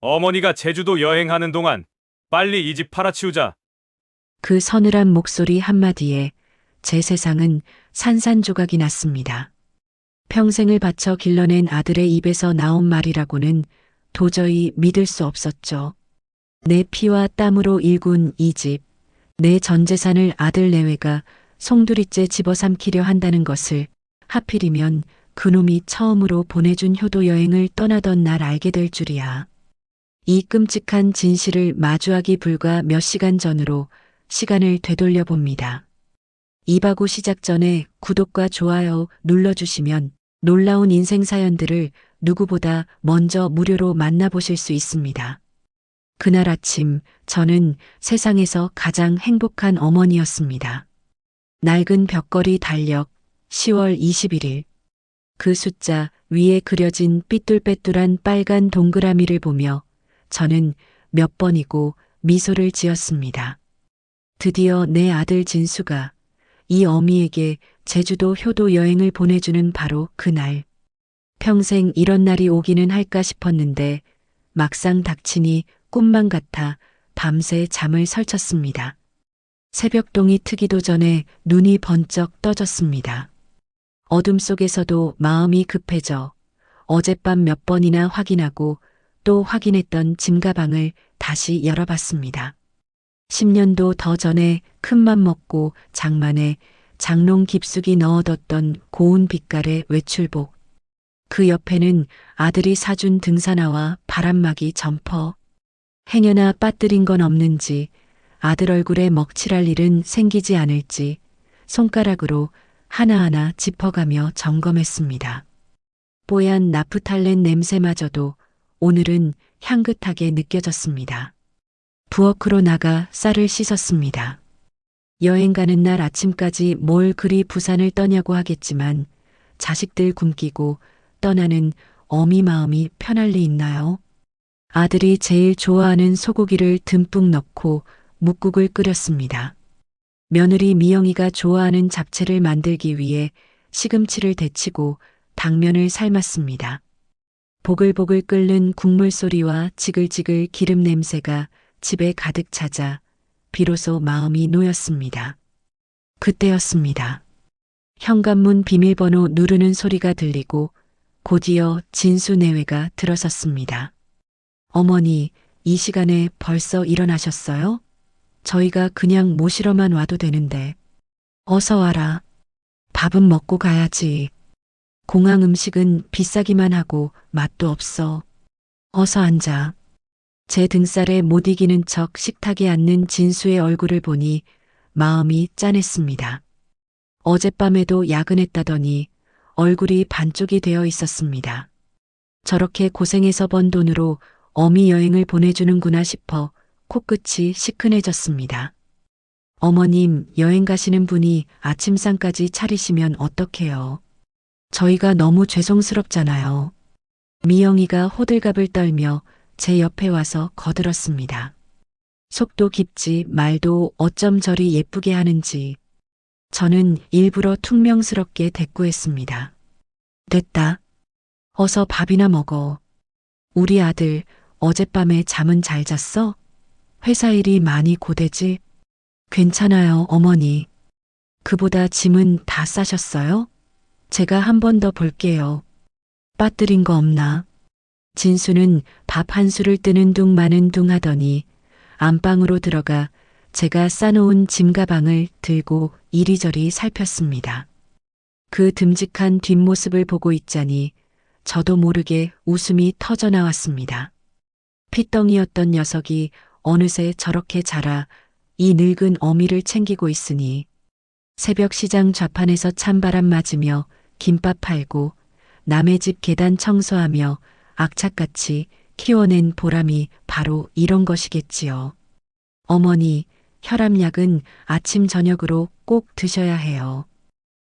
어머니가 제주도 여행하는 동안 빨리 이 집 팔아치우자. 그 서늘한 목소리 한마디에 제 세상은 산산조각이 났습니다. 평생을 바쳐 길러낸 아들의 입에서 나온 말이라고는 도저히 믿을 수 없었죠. 내 피와 땀으로 일군 이 집, 내 전 재산을 아들 내외가 송두리째 집어삼키려 한다는 것을 하필이면 그놈이 처음으로 보내준 효도 여행을 떠나던 날 알게 될 줄이야. 이 끔찍한 진실을 마주하기 불과 몇 시간 전으로 시간을 되돌려 봅니다. 이바구 시작 전에 구독과 좋아요 눌러주시면 놀라운 인생 사연들을 누구보다 먼저 무료로 만나보실 수 있습니다. 그날 아침 저는 세상에서 가장 행복한 어머니였습니다. 낡은 벽걸이 달력 10월 21일. 그 숫자 위에 그려진 삐뚤빼뚤한 빨간 동그라미를 보며 저는 몇 번이고 미소를 지었습니다. 드디어 내 아들 진수가 이 어미에게 제주도 효도 여행을 보내주는 바로 그날. 평생 이런 날이 오기는 할까 싶었는데 막상 닥치니 꿈만 같아 밤새 잠을 설쳤습니다. 새벽동이 트기도 전에 눈이 번쩍 떠졌습니다. 어둠 속에서도 마음이 급해져 어젯밤 몇 번이나 확인하고 또 확인했던 짐가방을 다시 열어봤습니다. 10년도 더 전에 큰맘 먹고 장만에 장롱 깊숙이 넣어뒀던 고운 빛깔의 외출복. 그 옆에는 아들이 사준 등산화와 바람막이 점퍼. 행여나 빠뜨린 건 없는지, 아들 얼굴에 먹칠할 일은 생기지 않을지 손가락으로 하나하나 짚어가며 점검했습니다. 뽀얀 나프탈렌 냄새마저도 오늘은 향긋하게 느껴졌습니다. 부엌으로 나가 쌀을 씻었습니다. 여행 가는 날 아침까지 뭘 그리 부산을 떠냐고 하겠지만 자식들 굶기고 떠나는 어미 마음이 편할 리 있나요? 아들이 제일 좋아하는 소고기를 듬뿍 넣고 묵국을 끓였습니다. 며느리 미영이가 좋아하는 잡채를 만들기 위해 시금치를 데치고 당면을 삶았습니다. 보글보글 끓는 국물 소리와 지글지글 기름 냄새가 집에 가득 차자 비로소 마음이 놓였습니다. 그때였습니다. 현관문 비밀번호 누르는 소리가 들리고 곧이어 진수 내외가 들어섰습니다. 어머니, 이 시간에 벌써 일어나셨어요? 저희가 그냥 모시러만 와도 되는데. 어서 와라. 밥은 먹고 가야지. 공항 음식은 비싸기만 하고 맛도 없어. 어서 앉아. 제 등살에 못 이기는 척 식탁에 앉는 진수의 얼굴을 보니 마음이 짠했습니다. 어젯밤에도 야근했다더니 얼굴이 반쪽이 되어 있었습니다. 저렇게 고생해서 번 돈으로 어미 여행을 보내주는구나 싶어 코끝이 시큰해졌습니다. 어머님, 여행 가시는 분이 아침상까지 차리시면 어떡해요? 저희가 너무 죄송스럽잖아요. 미영이가 호들갑을 떨며 제 옆에 와서 거들었습니다. 속도 깊지 말도 어쩜 저리 예쁘게 하는지. 저는 일부러 퉁명스럽게 대꾸했습니다. 됐다. 어서 밥이나 먹어. 우리 아들 어젯밤에 잠은 잘 잤어? 회사 일이 많이 고되지? 괜찮아요, 어머니. 그보다 짐은 다 싸셨어요? 제가 한 번 더 볼게요. 빠뜨린 거 없나? 진수는 밥 한 술을 뜨는 둥 마는 둥 하더니 안방으로 들어가 제가 싸놓은 짐가방을 들고 이리저리 살폈습니다. 그 듬직한 뒷모습을 보고 있자니 저도 모르게 웃음이 터져 나왔습니다. 핏덩이였던 녀석이 어느새 저렇게 자라 이 늙은 어미를 챙기고 있으니 새벽 시장 좌판에서 찬바람 맞으며 김밥 팔고 남의 집 계단 청소하며 악착같이 키워낸 보람이 바로 이런 것이겠지요. 어머니, 혈압약은 아침 저녁으로 꼭 드셔야 해요.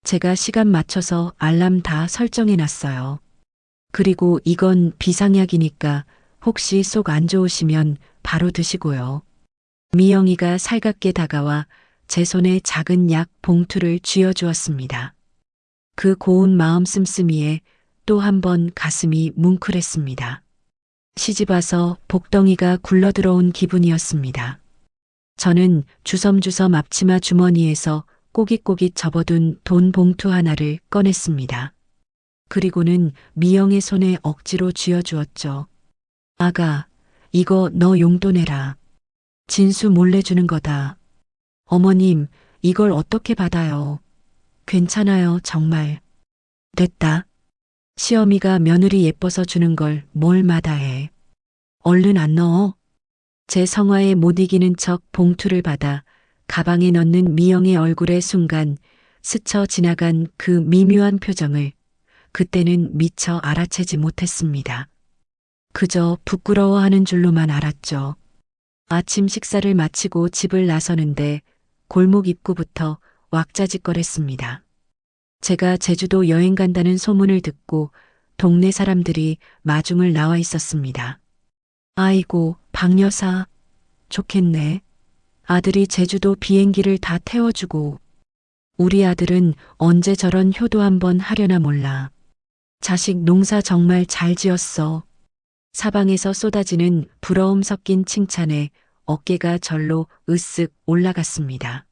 제가 시간 맞춰서 알람 다 설정해 놨어요. 그리고 이건 비상약이니까 혹시 속 안 좋으시면 바로 드시고요. 미영이가 살갑게 다가와 제 손에 작은 약 봉투를 쥐어주었습니다. 그 고운 마음 씀씀이에 또 한 번 가슴이 뭉클했습니다. 시집와서 복덩이가 굴러들어온 기분이었습니다. 저는 주섬주섬 앞치마 주머니에서 꼬깃꼬깃 접어둔 돈 봉투 하나를 꺼냈습니다. 그리고는 미영의 손에 억지로 쥐어주었죠. 아가, 이거 너 용돈해라. 진수 몰래 주는 거다. 어머님, 이걸 어떻게 받아요? 괜찮아요, 정말. 됐다. 시어미가 며느리 예뻐서 주는 걸 뭘 마다해. 얼른 안 넣어. 제 성화에 못 이기는 척 봉투를 받아 가방에 넣는 미영의 얼굴에 순간 스쳐 지나간 그 미묘한 표정을 그때는 미처 알아채지 못했습니다. 그저 부끄러워하는 줄로만 알았죠. 아침 식사를 마치고 집을 나서는데 골목 입구부터 왁자지껄했습니다. 제가 제주도 여행 간다는 소문을 듣고 동네 사람들이 마중을 나와 있었습니다. 아이고, 박 여사. 좋겠네. 아들이 제주도 비행기를 다 태워주고. 우리 아들은 언제 저런 효도 한번 하려나 몰라. 자식 농사 정말 잘 지었어. 사방에서 쏟아지는 부러움 섞인 칭찬에 어깨가 절로 으쓱 올라갔습니다.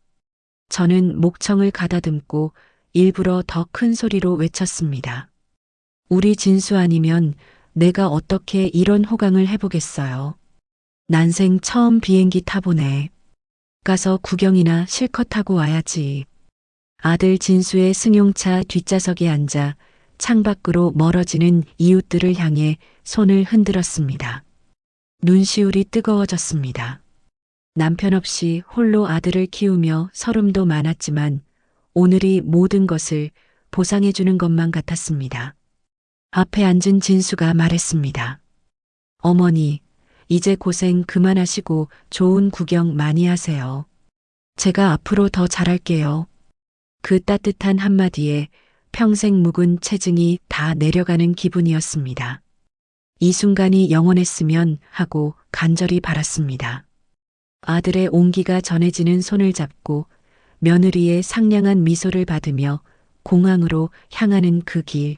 저는 목청을 가다듬고 일부러 더 큰 소리로 외쳤습니다. 우리 진수 아니면 내가 어떻게 이런 호강을 해보겠어요. 난생 처음 비행기 타보네. 가서 구경이나 실컷 하고 와야지. 아들 진수의 승용차 뒷좌석에 앉아 창밖으로 멀어지는 이웃들을 향해 손을 흔들었습니다. 눈시울이 뜨거워졌습니다. 남편 없이 홀로 아들을 키우며 서름도 많았지만 오늘이 모든 것을 보상해주는 것만 같았습니다. 앞에 앉은 진수가 말했습니다. 어머니, 이제 고생 그만하시고 좋은 구경 많이 하세요. 제가 앞으로 더 잘할게요. 그 따뜻한 한마디에 평생 묵은 체증이 다 내려가는 기분이었습니다. 이 순간이 영원했으면 하고 간절히 바랐습니다. 아들의 온기가 전해지는 손을 잡고 며느리의 상냥한 미소를 받으며 공항으로 향하는 그 길.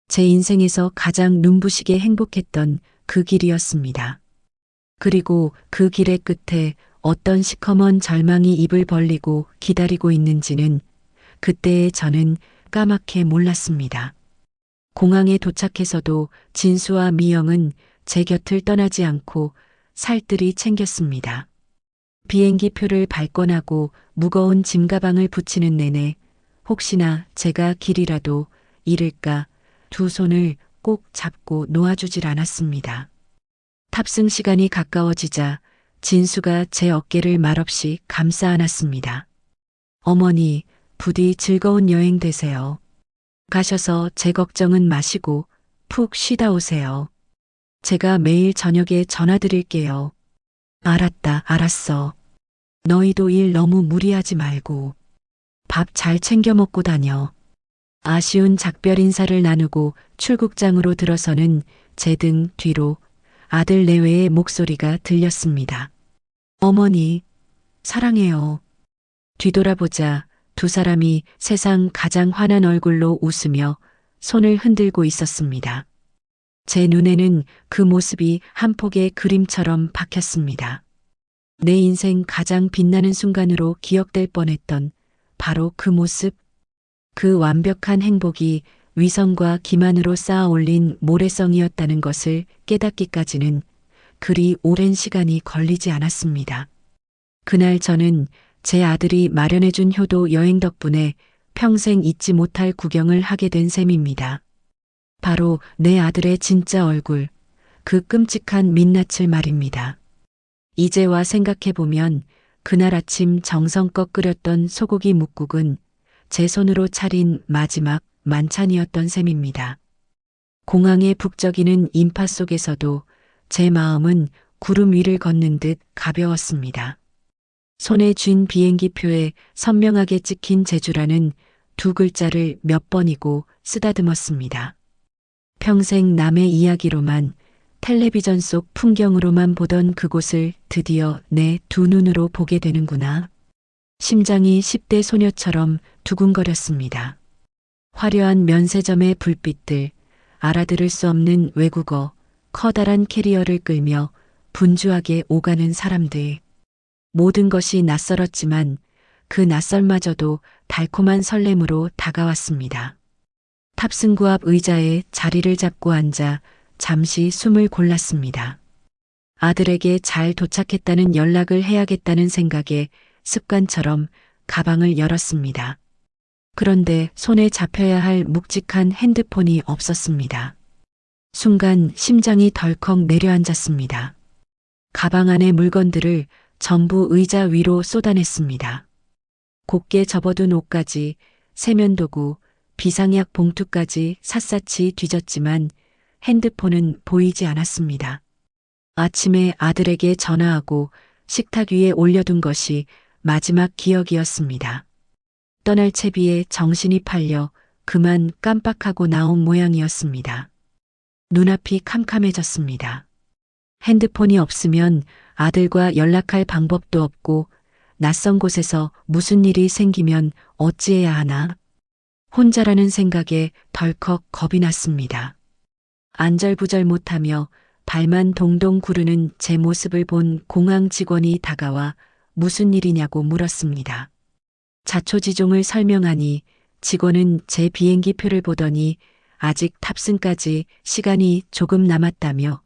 제 인생에서 가장 눈부시게 행복했던 그 길이었습니다. 그리고 그 길의 끝에 어떤 시커먼 절망이 입을 벌리고 기다리고 있는지는 그때의 저는 까맣게 몰랐습니다. 공항에 도착해서도 진수와 미영은 제 곁을 떠나지 않고 살뜰히 챙겼습니다. 비행기 표를 발권하고 무거운 짐가방을 붙이는 내내 혹시나 제가 길이라도 잃을까 두 손을 꼭 잡고 놓아주질 않았습니다. 탑승 시간이 가까워지자 진수가 제 어깨를 말없이 감싸 안았습니다. 어머니, 부디 즐거운 여행 되세요. 가셔서 제 걱정은 마시고 푹 쉬다 오세요. 제가 매일 저녁에 전화 드릴게요. 알았다, 알았어. 너희도 일 너무 무리하지 말고 밥 잘 챙겨 먹고 다녀. 아쉬운 작별 인사를 나누고 출국장으로 들어서는 제 등 뒤로 아들 내외의 목소리가 들렸습니다. 어머니, 사랑해요. 뒤돌아보자 두 사람이 세상 가장 환한 얼굴로 웃으며 손을 흔들고 있었습니다. 제 눈에는 그 모습이 한 폭의 그림처럼 박혔습니다. 내 인생 가장 빛나는 순간으로 기억될 뻔했던 바로 그 모습, 그 완벽한 행복이 위선과 기만으로 쌓아 올린 모래성이었다는 것을 깨닫기까지는 그리 오랜 시간이 걸리지 않았습니다. 그날 저는 제 아들이 마련해준 효도 여행 덕분에 평생 잊지 못할 구경을 하게 된 셈입니다. 바로 내 아들의 진짜 얼굴, 그 끔찍한 민낯을 말입니다. 이제와 생각해보면 그날 아침 정성껏 끓였던 소고기 묵국은 제 손으로 차린 마지막 만찬이었던 셈입니다. 공항의 북적이는 인파 속에서도 제 마음은 구름 위를 걷는 듯 가벼웠습니다. 손에 쥔 비행기표에 선명하게 찍힌 제주라는 두 글자를 몇 번이고 쓰다듬었습니다. 평생 남의 이야기로만 텔레비전 속 풍경으로만 보던 그곳을 드디어 내 두 눈으로 보게 되는구나. 심장이 10대 소녀처럼 두근거렸습니다. 화려한 면세점의 불빛들, 알아들을 수 없는 외국어, 커다란 캐리어를 끌며 분주하게 오가는 사람들. 모든 것이 낯설었지만 그 낯설마저도 달콤한 설렘으로 다가왔습니다. 탑승구 앞 의자에 자리를 잡고 앉아 잠시 숨을 골랐습니다. 아들에게 잘 도착했다는 연락을 해야겠다는 생각에 습관처럼 가방을 열었습니다. 그런데 손에 잡혀야 할 묵직한 핸드폰이 없었습니다. 순간 심장이 덜컥 내려앉았습니다. 가방 안의 물건들을 전부 의자 위로 쏟아냈습니다. 곱게 접어둔 옷까지, 세면도구, 비상약 봉투까지 샅샅이 뒤졌지만 핸드폰은 보이지 않았습니다. 아침에 아들에게 전화하고 식탁 위에 올려둔 것이 마지막 기억이었습니다. 떠날 채비에 정신이 팔려 그만 깜빡하고 나온 모양이었습니다. 눈앞이 캄캄해졌습니다. 핸드폰이 없으면 아들과 연락할 방법도 없고 낯선 곳에서 무슨 일이 생기면 어찌해야 하나. 혼자라는 생각에 덜컥 겁이 났습니다. 안절부절 못하며 발만 동동 구르는 제 모습을 본 공항 직원이 다가와 무슨 일이냐고 물었습니다. 자초지종을 설명하니 직원은 제 비행기 표를 보더니 아직 탑승까지 시간이 조금 남았다며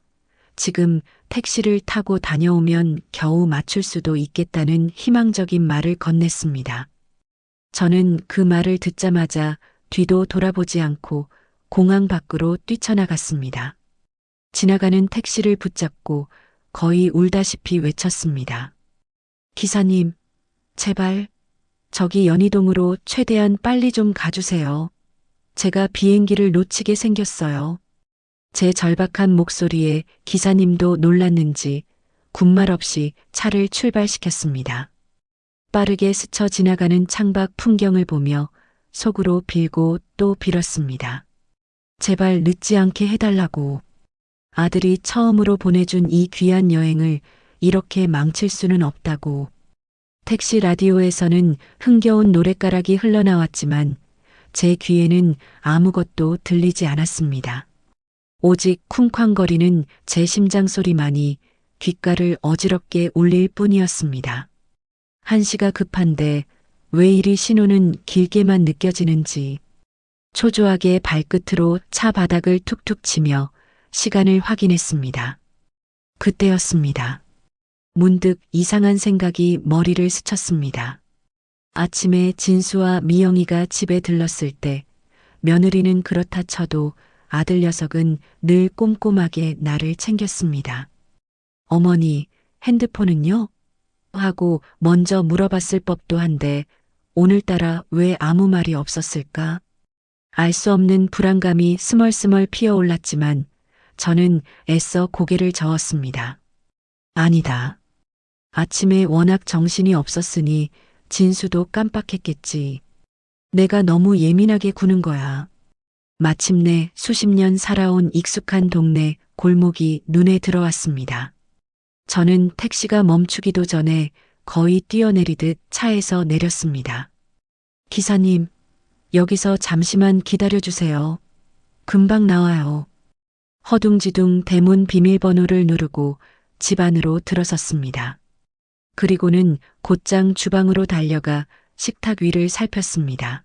지금 택시를 타고 다녀오면 겨우 맞출 수도 있겠다는 희망적인 말을 건넸습니다. 저는 그 말을 듣자마자 뒤도 돌아보지 않고 공항 밖으로 뛰쳐나갔습니다. 지나가는 택시를 붙잡고 거의 울다시피 외쳤습니다. 기사님, 제발 저기 연희동으로 최대한 빨리 좀 가주세요. 제가 비행기를 놓치게 생겼어요. 제 절박한 목소리에 기사님도 놀랐는지 군말 없이 차를 출발시켰습니다. 빠르게 스쳐 지나가는 창밖 풍경을 보며 속으로 빌고 또 빌었습니다. 제발 늦지 않게 해달라고. 아들이 처음으로 보내준 이 귀한 여행을 이렇게 망칠 수는 없다고. 택시 라디오에서는 흥겨운 노랫가락이 흘러나왔지만 제 귀에는 아무것도 들리지 않았습니다. 오직 쿵쾅거리는 제 심장 소리만이 귓가를 어지럽게 울릴 뿐이었습니다. 한시가 급한데 왜 이리 신호는 길게만 느껴지는지. 초조하게 발끝으로 차 바닥을 툭툭 치며 시간을 확인했습니다. 그때였습니다. 문득 이상한 생각이 머리를 스쳤습니다. 아침에 진수와 미영이가 집에 들렀을 때 며느리는 그렇다 쳐도 아들 녀석은 늘 꼼꼼하게 나를 챙겼습니다. 어머니, 핸드폰은요? 하고 먼저 물어봤을 법도 한데 오늘따라 왜 아무 말이 없었을까? 알 수 없는 불안감이 스멀스멀 피어올랐지만 저는 애써 고개를 저었습니다. 아니다. 아침에 워낙 정신이 없었으니 진수도 깜빡했겠지. 내가 너무 예민하게 구는 거야. 마침내 수십 년 살아온 익숙한 동네 골목이 눈에 들어왔습니다. 저는 택시가 멈추기도 전에 거의 뛰어내리듯 차에서 내렸습니다. 기사님, 여기서 잠시만 기다려주세요. 금방 나와요. 허둥지둥 대문 비밀번호를 누르고 집 안으로 들어섰습니다. 그리고는 곧장 주방으로 달려가 식탁 위를 살폈습니다.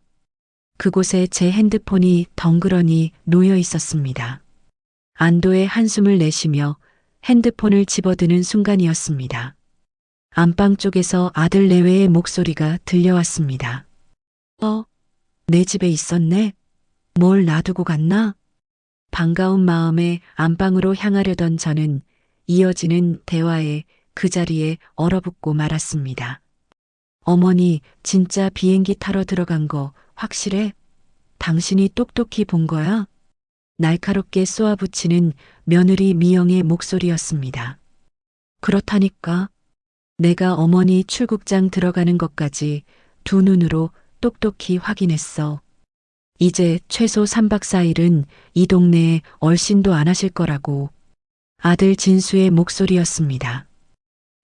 그곳에 제 핸드폰이 덩그러니 놓여 있었습니다. 안도의 한숨을 내쉬며 핸드폰을 집어드는 순간이었습니다. 안방 쪽에서 아들 내외의 목소리가 들려왔습니다. 내 집에 있었네? 뭘 놔두고 갔나? 반가운 마음에 안방으로 향하려던 저는 이어지는 대화에 그 자리에 얼어붙고 말았습니다. 어머니, 진짜 비행기 타러 들어간 거 확실해? 당신이 똑똑히 본 거야? 날카롭게 쏘아붙이는 며느리 미영의 목소리였습니다. 그렇다니까. 내가 어머니 출국장 들어가는 것까지 두 눈으로 똑똑히 확인했어. 이제 최소 3박 4일은 이 동네에 얼씬도 안 하실 거라고. 아들 진수의 목소리였습니다.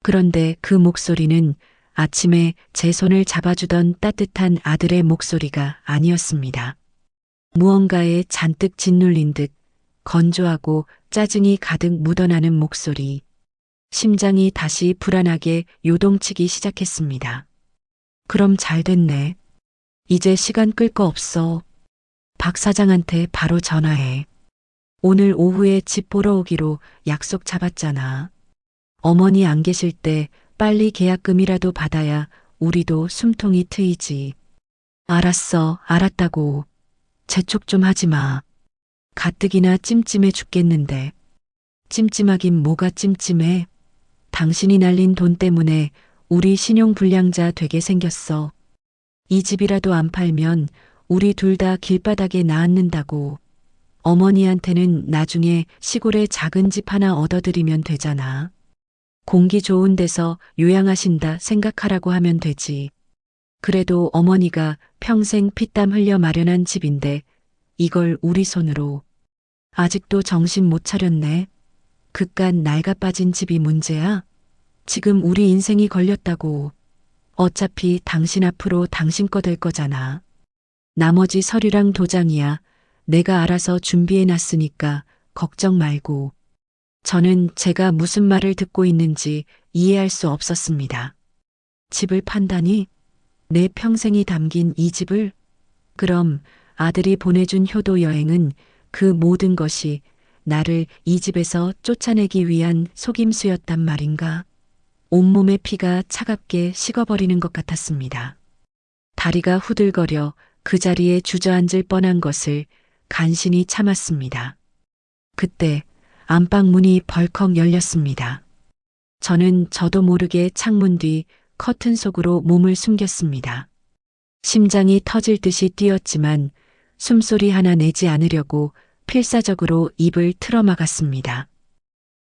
그런데 그 목소리는 아침에 제 손을 잡아주던 따뜻한 아들의 목소리가 아니었습니다. 무언가에 잔뜩 짓눌린 듯 건조하고 짜증이 가득 묻어나는 목소리. 심장이 다시 불안하게 요동치기 시작했습니다. 그럼 잘 됐네. 이제 시간 끌 거 없어. 박 사장한테 바로 전화해. 오늘 오후에 집 보러 오기로 약속 잡았잖아. 어머니 안 계실 때 빨리 계약금이라도 받아야 우리도 숨통이 트이지. 알았어, 알았다고. 재촉 좀 하지 마. 가뜩이나 찜찜해 죽겠는데. 찜찜하긴 뭐가 찜찜해. 당신이 날린 돈 때문에 우리 신용불량자 되게 생겼어. 이 집이라도 안 팔면 우리 둘 다 길바닥에 나앉는다고. 어머니한테는 나중에 시골에 작은 집 하나 얻어드리면 되잖아. 공기 좋은 데서 요양하신다 생각하라고 하면 되지. 그래도 어머니가 평생 피땀 흘려 마련한 집인데 이걸 우리 손으로. 아직도 정신 못 차렸네. 그깟 낡아 빠진 집이 문제야? 지금 우리 인생이 걸렸다고. 어차피 당신 앞으로 당신 거 될 거잖아. 나머지 서류랑 도장이야. 내가 알아서 준비해 놨으니까 걱정 말고. 저는 제가 무슨 말을 듣고 있는지 이해할 수 없었습니다. 집을 판다니? 내 평생이 담긴 이 집을? 그럼 아들이 보내준 효도 여행은 그 모든 것이 나를 이 집에서 쫓아내기 위한 속임수였단 말인가? 온몸의 피가 차갑게 식어버리는 것 같았습니다. 다리가 후들거려 그 자리에 주저앉을 뻔한 것을 간신히 참았습니다. 그때 안방 문이 벌컥 열렸습니다. 저는 저도 모르게 창문 뒤 커튼 속으로 몸을 숨겼습니다. 심장이 터질 듯이 뛰었지만 숨소리 하나 내지 않으려고 필사적으로 입을 틀어막았습니다.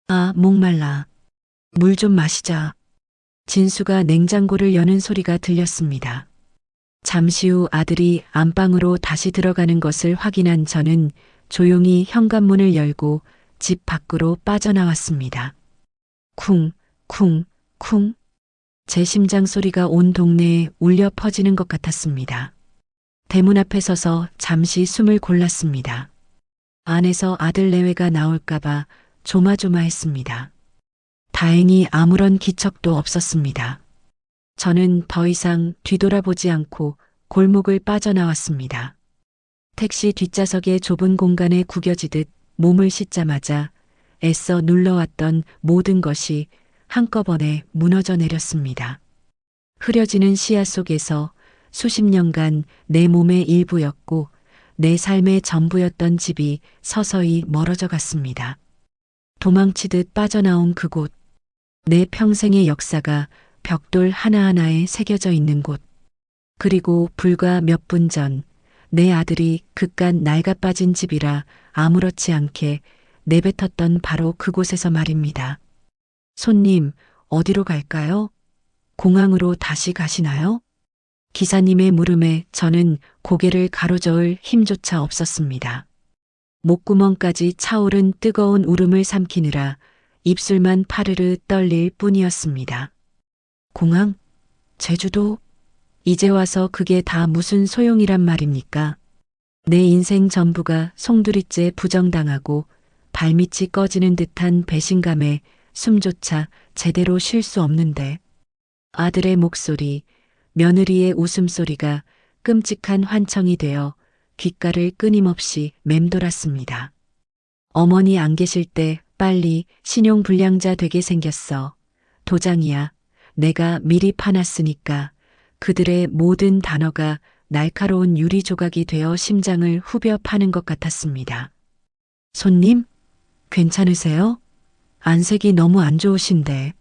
아, 목말라. 물 좀 마시자. 진수가 냉장고를 여는 소리가 들렸습니다. 잠시 후 아들이 안방으로 다시 들어가는 것을 확인한 저는 조용히 현관문을 열고 집 밖으로 빠져나왔습니다. 쿵, 쿵, 쿵. 제 심장 소리가 온 동네에 울려 퍼지는 것 같았습니다. 대문 앞에 서서 잠시 숨을 골랐습니다. 안에서 아들 내외가 나올까봐 조마조마했습니다. 다행히 아무런 기척도 없었습니다. 저는 더 이상 뒤돌아보지 않고 골목을 빠져나왔습니다. 택시 뒷좌석의 좁은 공간에 구겨지듯 몸을 싣자마자 애써 눌러왔던 모든 것이 한꺼번에 무너져 내렸습니다. 흐려지는 시야 속에서 수십 년간 내 몸의 일부였고 내 삶의 전부였던 집이 서서히 멀어져 갔습니다. 도망치듯 빠져나온 그곳, 내 평생의 역사가 벽돌 하나하나에 새겨져 있는 곳, 그리고 불과 몇 분 전 내 아들이 그깟 낡아 빠진 집이라 아무렇지 않게 내뱉었던 바로 그곳에서 말입니다. 손님, 어디로 갈까요? 공항으로 다시 가시나요? 기사님의 물음에 저는 고개를 가로저을 힘조차 없었습니다. 목구멍까지 차오른 뜨거운 울음을 삼키느라 입술만 파르르 떨릴 뿐이었습니다. 공항? 제주도? 이제 와서 그게 다 무슨 소용이란 말입니까? 내 인생 전부가 송두리째 부정당하고 발밑이 꺼지는 듯한 배신감에 숨조차 제대로 쉴 수 없는데. 아들의 목소리, 며느리의 웃음소리가 끔찍한 환청이 되어 귓가를 끊임없이 맴돌았습니다. 어머니 안 계실 때 빨리 신용불량자 되게 생겼어. 도장이야. 내가 미리 파놨으니까. 그들의 모든 단어가 날카로운 유리 조각이 되어 심장을 후벼 파는 것 같았습니다. 손님? 괜찮으세요? 안색이 너무 안 좋으신데.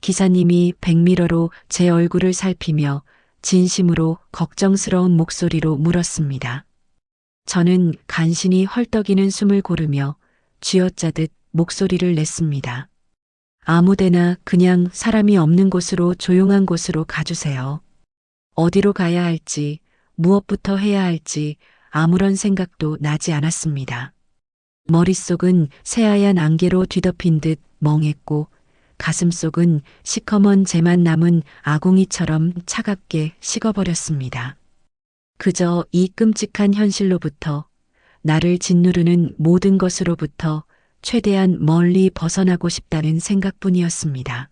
기사님이 백미러로 제 얼굴을 살피며 진심으로 걱정스러운 목소리로 물었습니다. 저는 간신히 헐떡이는 숨을 고르며 쥐어짜듯 목소리를 냈습니다. 아무데나 그냥 사람이 없는 곳으로 조용한 곳으로 가주세요. 어디로 가야 할지, 무엇부터 해야 할지 아무런 생각도 나지 않았습니다. 머릿속은 새하얀 안개로 뒤덮인 듯 멍했고 가슴속은 시커먼 재만 남은 아궁이처럼 차갑게 식어버렸습니다. 그저 이 끔찍한 현실로부터, 나를 짓누르는 모든 것으로부터 최대한 멀리 벗어나고 싶다는 생각뿐이었습니다.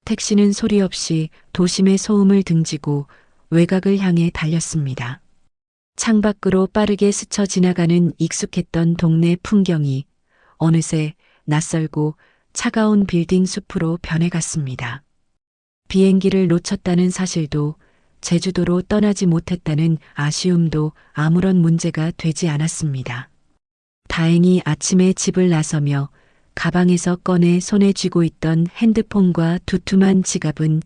택시는 소리 없이 도심의 소음을 등지고 외곽을 향해 달렸습니다. 창밖으로 빠르게 스쳐 지나가는 익숙했던 동네 풍경이 어느새 낯설고 차가운 빌딩 숲으로 변해갔습니다. 비행기를 놓쳤다는 사실도 제주도로 떠나지 못했다는 아쉬움도 아무런 문제가 되지 않았습니다. 다행히 아침에 집을 나서며 가방에서 꺼내 손에 쥐고 있던 핸드폰과 두툼한 지갑은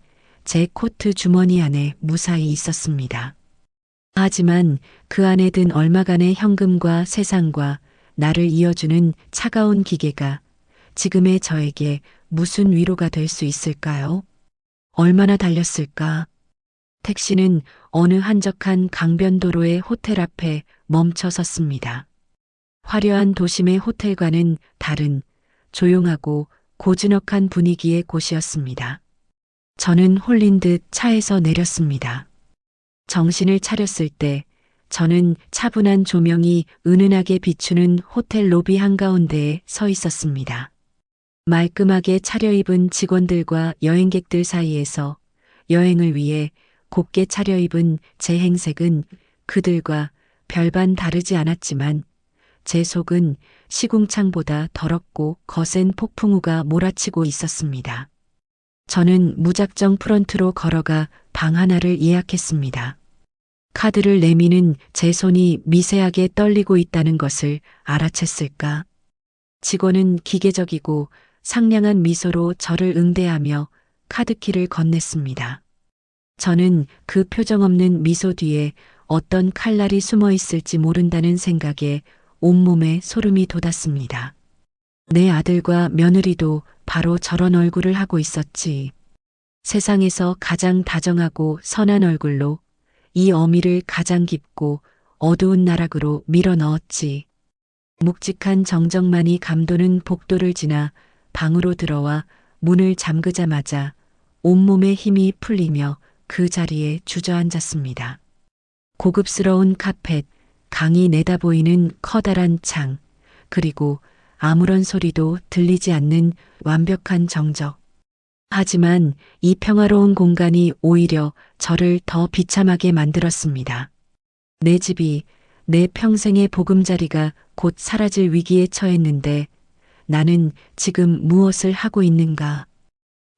제 코트 주머니 안에 무사히 있었습니다. 하지만 그 안에 든 얼마간의 현금과 세상과 나를 이어주는 차가운 기계가 지금의 저에게 무슨 위로가 될 수 있을까요? 얼마나 달렸을까? 택시는 어느 한적한 강변도로의 호텔 앞에 멈춰 섰습니다. 화려한 도심의 호텔과는 다른 조용하고 고즈넉한 분위기의 곳이었습니다. 저는 홀린 듯 차에서 내렸습니다. 정신을 차렸을 때 저는 차분한 조명이 은은하게 비추는 호텔 로비 한가운데에 서 있었습니다. 말끔하게 차려입은 직원들과 여행객들 사이에서 여행을 위해 곱게 차려입은 제 행색은 그들과 별반 다르지 않았지만 제 속은 시궁창보다 더럽고 거센 폭풍우가 몰아치고 있었습니다. 저는 무작정 프런트로 걸어가 방 하나를 예약했습니다. 카드를 내미는 제 손이 미세하게 떨리고 있다는 것을 알아챘을까? 직원은 기계적이고 상냥한 미소로 저를 응대하며 카드키를 건넸습니다. 저는 그 표정 없는 미소 뒤에 어떤 칼날이 숨어 있을지 모른다는 생각에 온몸에 소름이 돋았습니다. 내 아들과 며느리도 바로 저런 얼굴을 하고 있었지. 세상에서 가장 다정하고 선한 얼굴로 이 어미를 가장 깊고 어두운 나락으로 밀어 넣었지. 묵직한 정적만이 감도는 복도를 지나 방으로 들어와 문을 잠그자마자 온몸에 힘이 풀리며 그 자리에 주저앉았습니다. 고급스러운 카펫, 강이 내다보이는 커다란 창, 그리고 아무런 소리도 들리지 않는 완벽한 정적. 하지만 이 평화로운 공간이 오히려 저를 더 비참하게 만들었습니다. 내 집이, 내 평생의 보금자리가 곧 사라질 위기에 처했는데 나는 지금 무엇을 하고 있는가?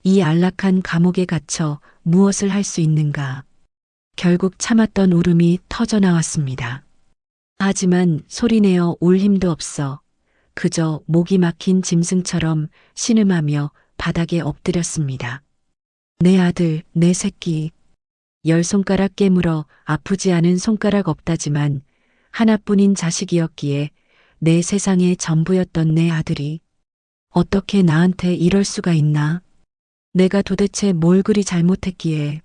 이 안락한 감옥에 갇혀 무엇을 할 수 있는가? 결국 참았던 울음이 터져 나왔습니다. 하지만 소리내어 울 힘도 없어 그저 목이 막힌 짐승처럼 신음하며 바닥에 엎드렸습니다. 내 아들, 내 새끼. 10손가락 깨물어 아프지 않은 손가락 없다지만 하나뿐인 자식이었기에 내 세상의 전부였던 내 아들이 어떻게 나한테 이럴 수가 있나? 내가 도대체 뭘 그리 잘못했기에.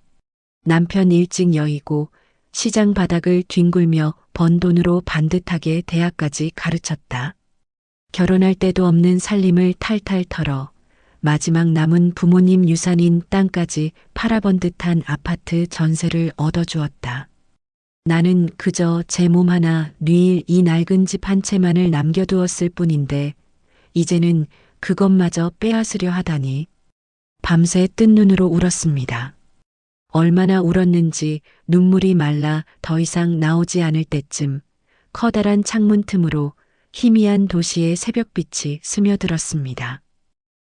남편 일찍 여의고 시장 바닥을 뒹굴며 번 돈으로 반듯하게 대학까지 가르쳤다. 결혼할 때도 없는 살림을 탈탈 털어 마지막 남은 부모님 유산인 땅까지 팔아번 듯한 아파트 전세를 얻어주었다. 나는 그저 제 몸 하나 뉘일 이 낡은 집 한 채만을 남겨두었을 뿐인데 이제는 그것마저 빼앗으려 하다니. 밤새 뜬 눈으로 울었습니다. 얼마나 울었는지 눈물이 말라 더 이상 나오지 않을 때쯤 커다란 창문 틈으로 희미한 도시의 새벽빛이 스며들었습니다.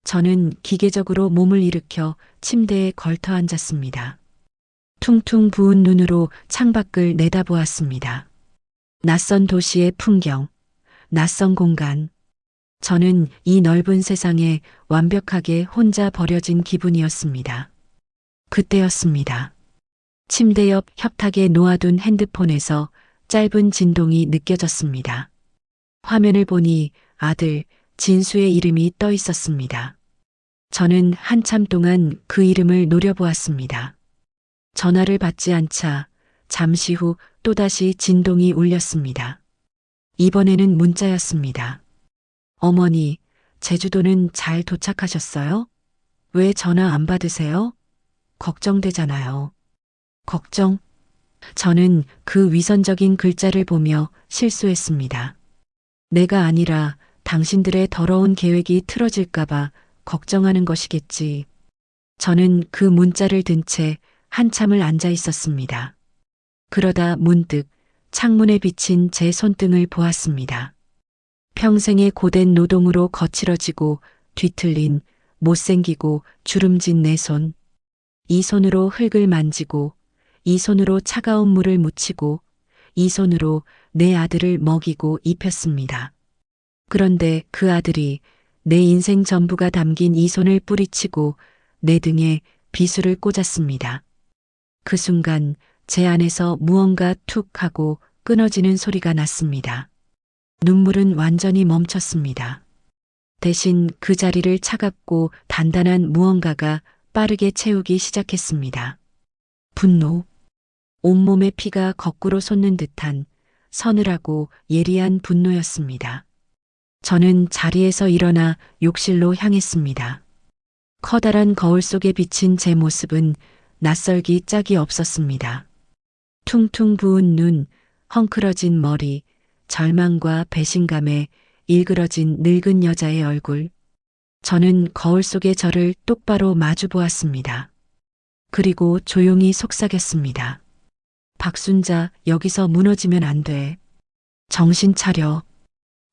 저는 기계적으로 몸을 일으켜 침대에 걸터 앉았습니다. 퉁퉁 부은 눈으로 창밖을 내다보았습니다. 낯선 도시의 풍경, 낯선 공간. 저는 이 넓은 세상에 완벽하게 혼자 버려진 기분이었습니다. 그때였습니다. 침대 옆 협탁에 놓아둔 핸드폰에서 짧은 진동이 느껴졌습니다. 화면을 보니 아들 진수의 이름이 떠 있었습니다. 저는 한참 동안 그 이름을 노려보았습니다. 전화를 받지 않자 잠시 후 또다시 진동이 울렸습니다. 이번에는 문자였습니다. 어머니, 제주도는 잘 도착하셨어요? 왜 전화 안 받으세요? 걱정되잖아요. 걱정? 저는 그 위선적인 글자를 보며 실수했습니다. 내가 아니라 당신들의 더러운 계획이 틀어질까봐 걱정하는 것이겠지. 저는 그 문자를 든 채 한참을 앉아 있었습니다. 그러다 문득 창문에 비친 제 손등을 보았습니다. 평생의 고된 노동으로 거칠어지고 뒤틀린 못생기고 주름진 내 손. 이 손으로 흙을 만지고, 이 손으로 차가운 물을 묻히고, 이 손으로 내 아들을 먹이고 입혔습니다. 그런데 그 아들이 내 인생 전부가 담긴 이 손을 뿌리치고 내 등에 비수를 꽂았습니다. 그 순간 제 안에서 무언가 툭 하고 끊어지는 소리가 났습니다. 눈물은 완전히 멈췄습니다. 대신 그 자리를 차갑고 단단한 무언가가 빠르게 채우기 시작했습니다. 분노. 온몸의 피가 거꾸로 솟는 듯한 서늘하고 예리한 분노였습니다. 저는 자리에서 일어나 욕실로 향했습니다. 커다란 거울 속에 비친 제 모습은 낯설기 짝이 없었습니다. 퉁퉁 부은 눈, 헝클어진 머리, 절망과 배신감에 일그러진 늙은 여자의 얼굴. 저는 거울 속의 저를 똑바로 마주 보았습니다. 그리고 조용히 속삭였습니다. 박순자, 여기서 무너지면 안 돼. 정신 차려.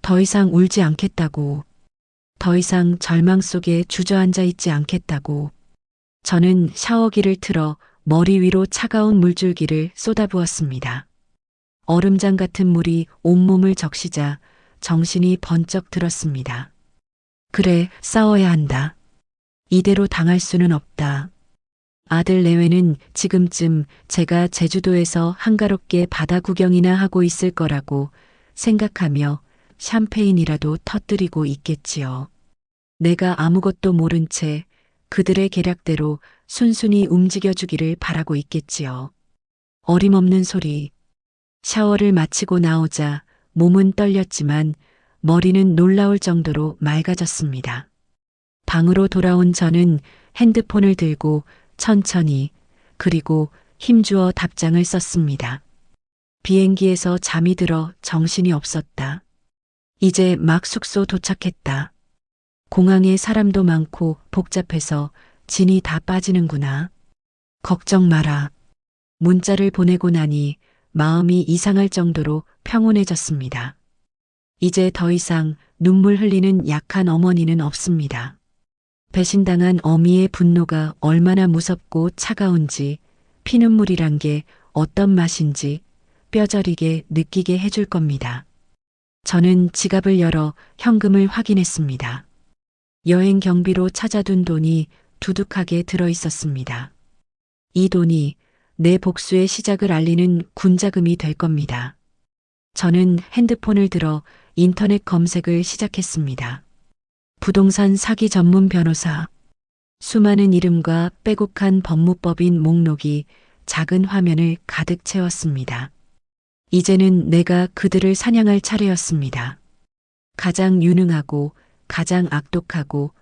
더 이상 울지 않겠다고. 더 이상 절망 속에 주저앉아 있지 않겠다고. 저는 샤워기를 틀어 머리 위로 차가운 물줄기를 쏟아부었습니다. 얼음장 같은 물이 온몸을 적시자 정신이 번쩍 들었습니다. 그래, 싸워야 한다. 이대로 당할 수는 없다. 아들 내외는 지금쯤 제가 제주도에서 한가롭게 바다 구경이나 하고 있을 거라고 생각하며 샴페인이라도 터뜨리고 있겠지요. 내가 아무것도 모른 채 그들의 계략대로 순순히 움직여주기를 바라고 있겠지요. 어림없는 소리. 샤워를 마치고 나오자 몸은 떨렸지만 머리는 놀라울 정도로 맑아졌습니다. 방으로 돌아온 저는 핸드폰을 들고 천천히 그리고 힘주어 답장을 썼습니다. 비행기에서 잠이 들어 정신이 없었다. 이제 막 숙소 도착했다. 공항에 사람도 많고 복잡해서 진이 다 빠지는구나. 걱정 마라. 문자를 보내고 나니 마음이 이상할 정도로 평온해졌습니다. 이제 더 이상 눈물 흘리는 약한 어머니는 없습니다. 배신당한 어미의 분노가 얼마나 무섭고 차가운지, 피눈물이란 게 어떤 맛인지 뼈저리게 느끼게 해줄 겁니다. 저는 지갑을 열어 현금을 확인했습니다. 여행 경비로 찾아둔 돈이 두둑하게 들어 있었습니다. 이 돈이 내 복수의 시작을 알리는 군자금이 될 겁니다. 저는 핸드폰을 들어 인터넷 검색을 시작했습니다. 부동산 사기 전문 변호사. 수많은 이름과 빼곡한 법무법인 목록이 작은 화면을 가득 채웠습니다. 이제는 내가 그들을 사냥할 차례였습니다. 가장 유능하고 가장 악독하고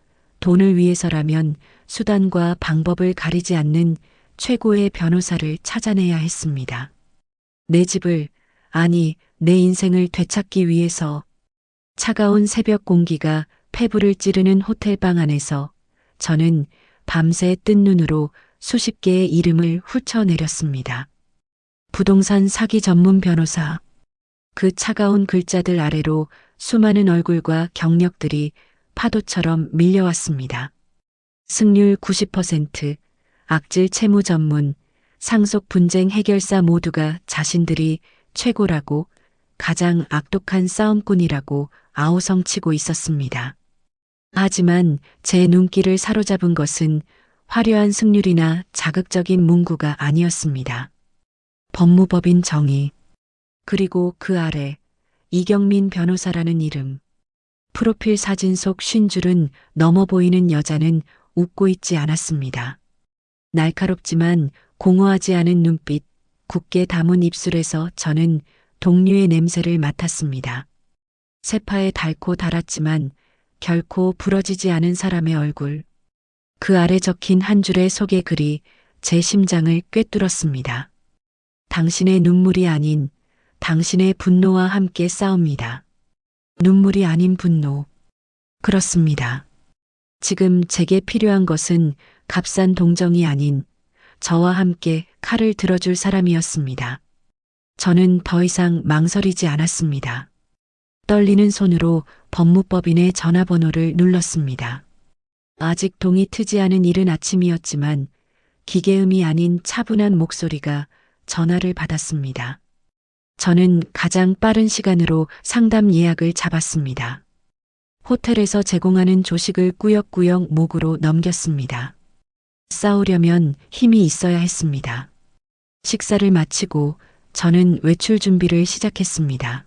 돈을 위해서라면 수단과 방법을 가리지 않는 최고의 변호사를 찾아내야 했습니다. 내 집을, 아니, 내 인생을 되찾기 위해서. 차가운 새벽 공기가 폐부를 찌르는 호텔방 안에서 저는 밤새 뜬 눈으로 수십 개의 이름을 훑어내렸습니다. 부동산 사기 전문 변호사. 그 차가운 글자들 아래로 수많은 얼굴과 경력들이 파도처럼 밀려왔습니다. 승률 90%, 악질 채무 전문, 상속 분쟁 해결사 모두가 자신들이 최고라고, 가장 악독한 싸움꾼이라고 아우성치고 있었습니다. 하지만 제 눈길을 사로잡은 것은 화려한 승률이나 자극적인 문구가 아니었습니다. 법무법인 정의. 그리고 그 아래 이경민 변호사라는 이름. 프로필 사진 속 50줄은 넘어 보이는 여자는 웃고 있지 않았습니다. 날카롭지만 공허하지 않은 눈빛, 굳게 담은 입술에서 저는 동료의 냄새를 맡았습니다. 세파에 닳고 달았지만 결코 부러지지 않은 사람의 얼굴. 그 아래 적힌 한 줄의 소개 글이 제 심장을 꿰뚫었습니다. 당신의 눈물이 아닌 당신의 분노와 함께 싸웁니다. 눈물이 아닌 분노. 그렇습니다. 지금 제게 필요한 것은 값싼 동정이 아닌 저와 함께 칼을 들어줄 사람이었습니다. 저는 더 이상 망설이지 않았습니다. 떨리는 손으로 법무법인의 전화번호를 눌렀습니다. 아직 동이 트지 않은 이른 아침이었지만 기계음이 아닌 차분한 목소리가 전화를 받았습니다. 저는 가장 빠른 시간으로 상담 예약을 잡았습니다. 호텔에서 제공하는 조식을 꾸역꾸역 목으로 넘겼습니다. 싸우려면 힘이 있어야 했습니다. 식사를 마치고 저는 외출 준비를 시작했습니다.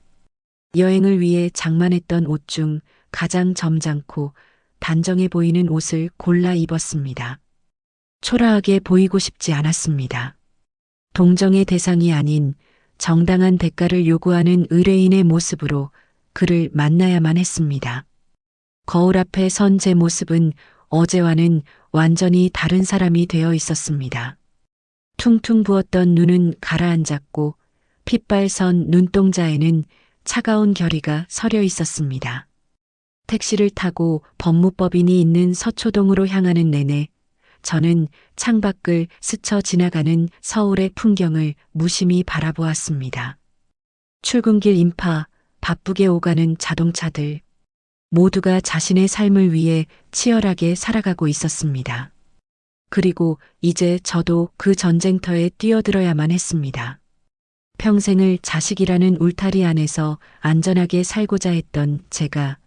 여행을 위해 장만했던 옷 중 가장 점잖고 단정해 보이는 옷을 골라 입었습니다. 초라하게 보이고 싶지 않았습니다. 동정의 대상이 아닌 정당한 대가를 요구하는 의뢰인의 모습으로 그를 만나야만 했습니다. 거울 앞에 선 제 모습은 어제와는 완전히 다른 사람이 되어 있었습니다. 퉁퉁 부었던 눈은 가라앉았고 핏발선 눈동자에는 차가운 결의가 서려 있었습니다. 택시를 타고 법무법인이 있는 서초동으로 향하는 내내 저는 창밖을 스쳐 지나가는 서울의 풍경을 무심히 바라보았습니다. 출근길 인파, 바쁘게 오가는 자동차들, 모두가 자신의 삶을 위해 치열하게 살아가고 있었습니다. 그리고 이제 저도 그 전쟁터에 뛰어들어야만 했습니다. 평생을 자식이라는 울타리 안에서 안전하게 살고자 했던 제가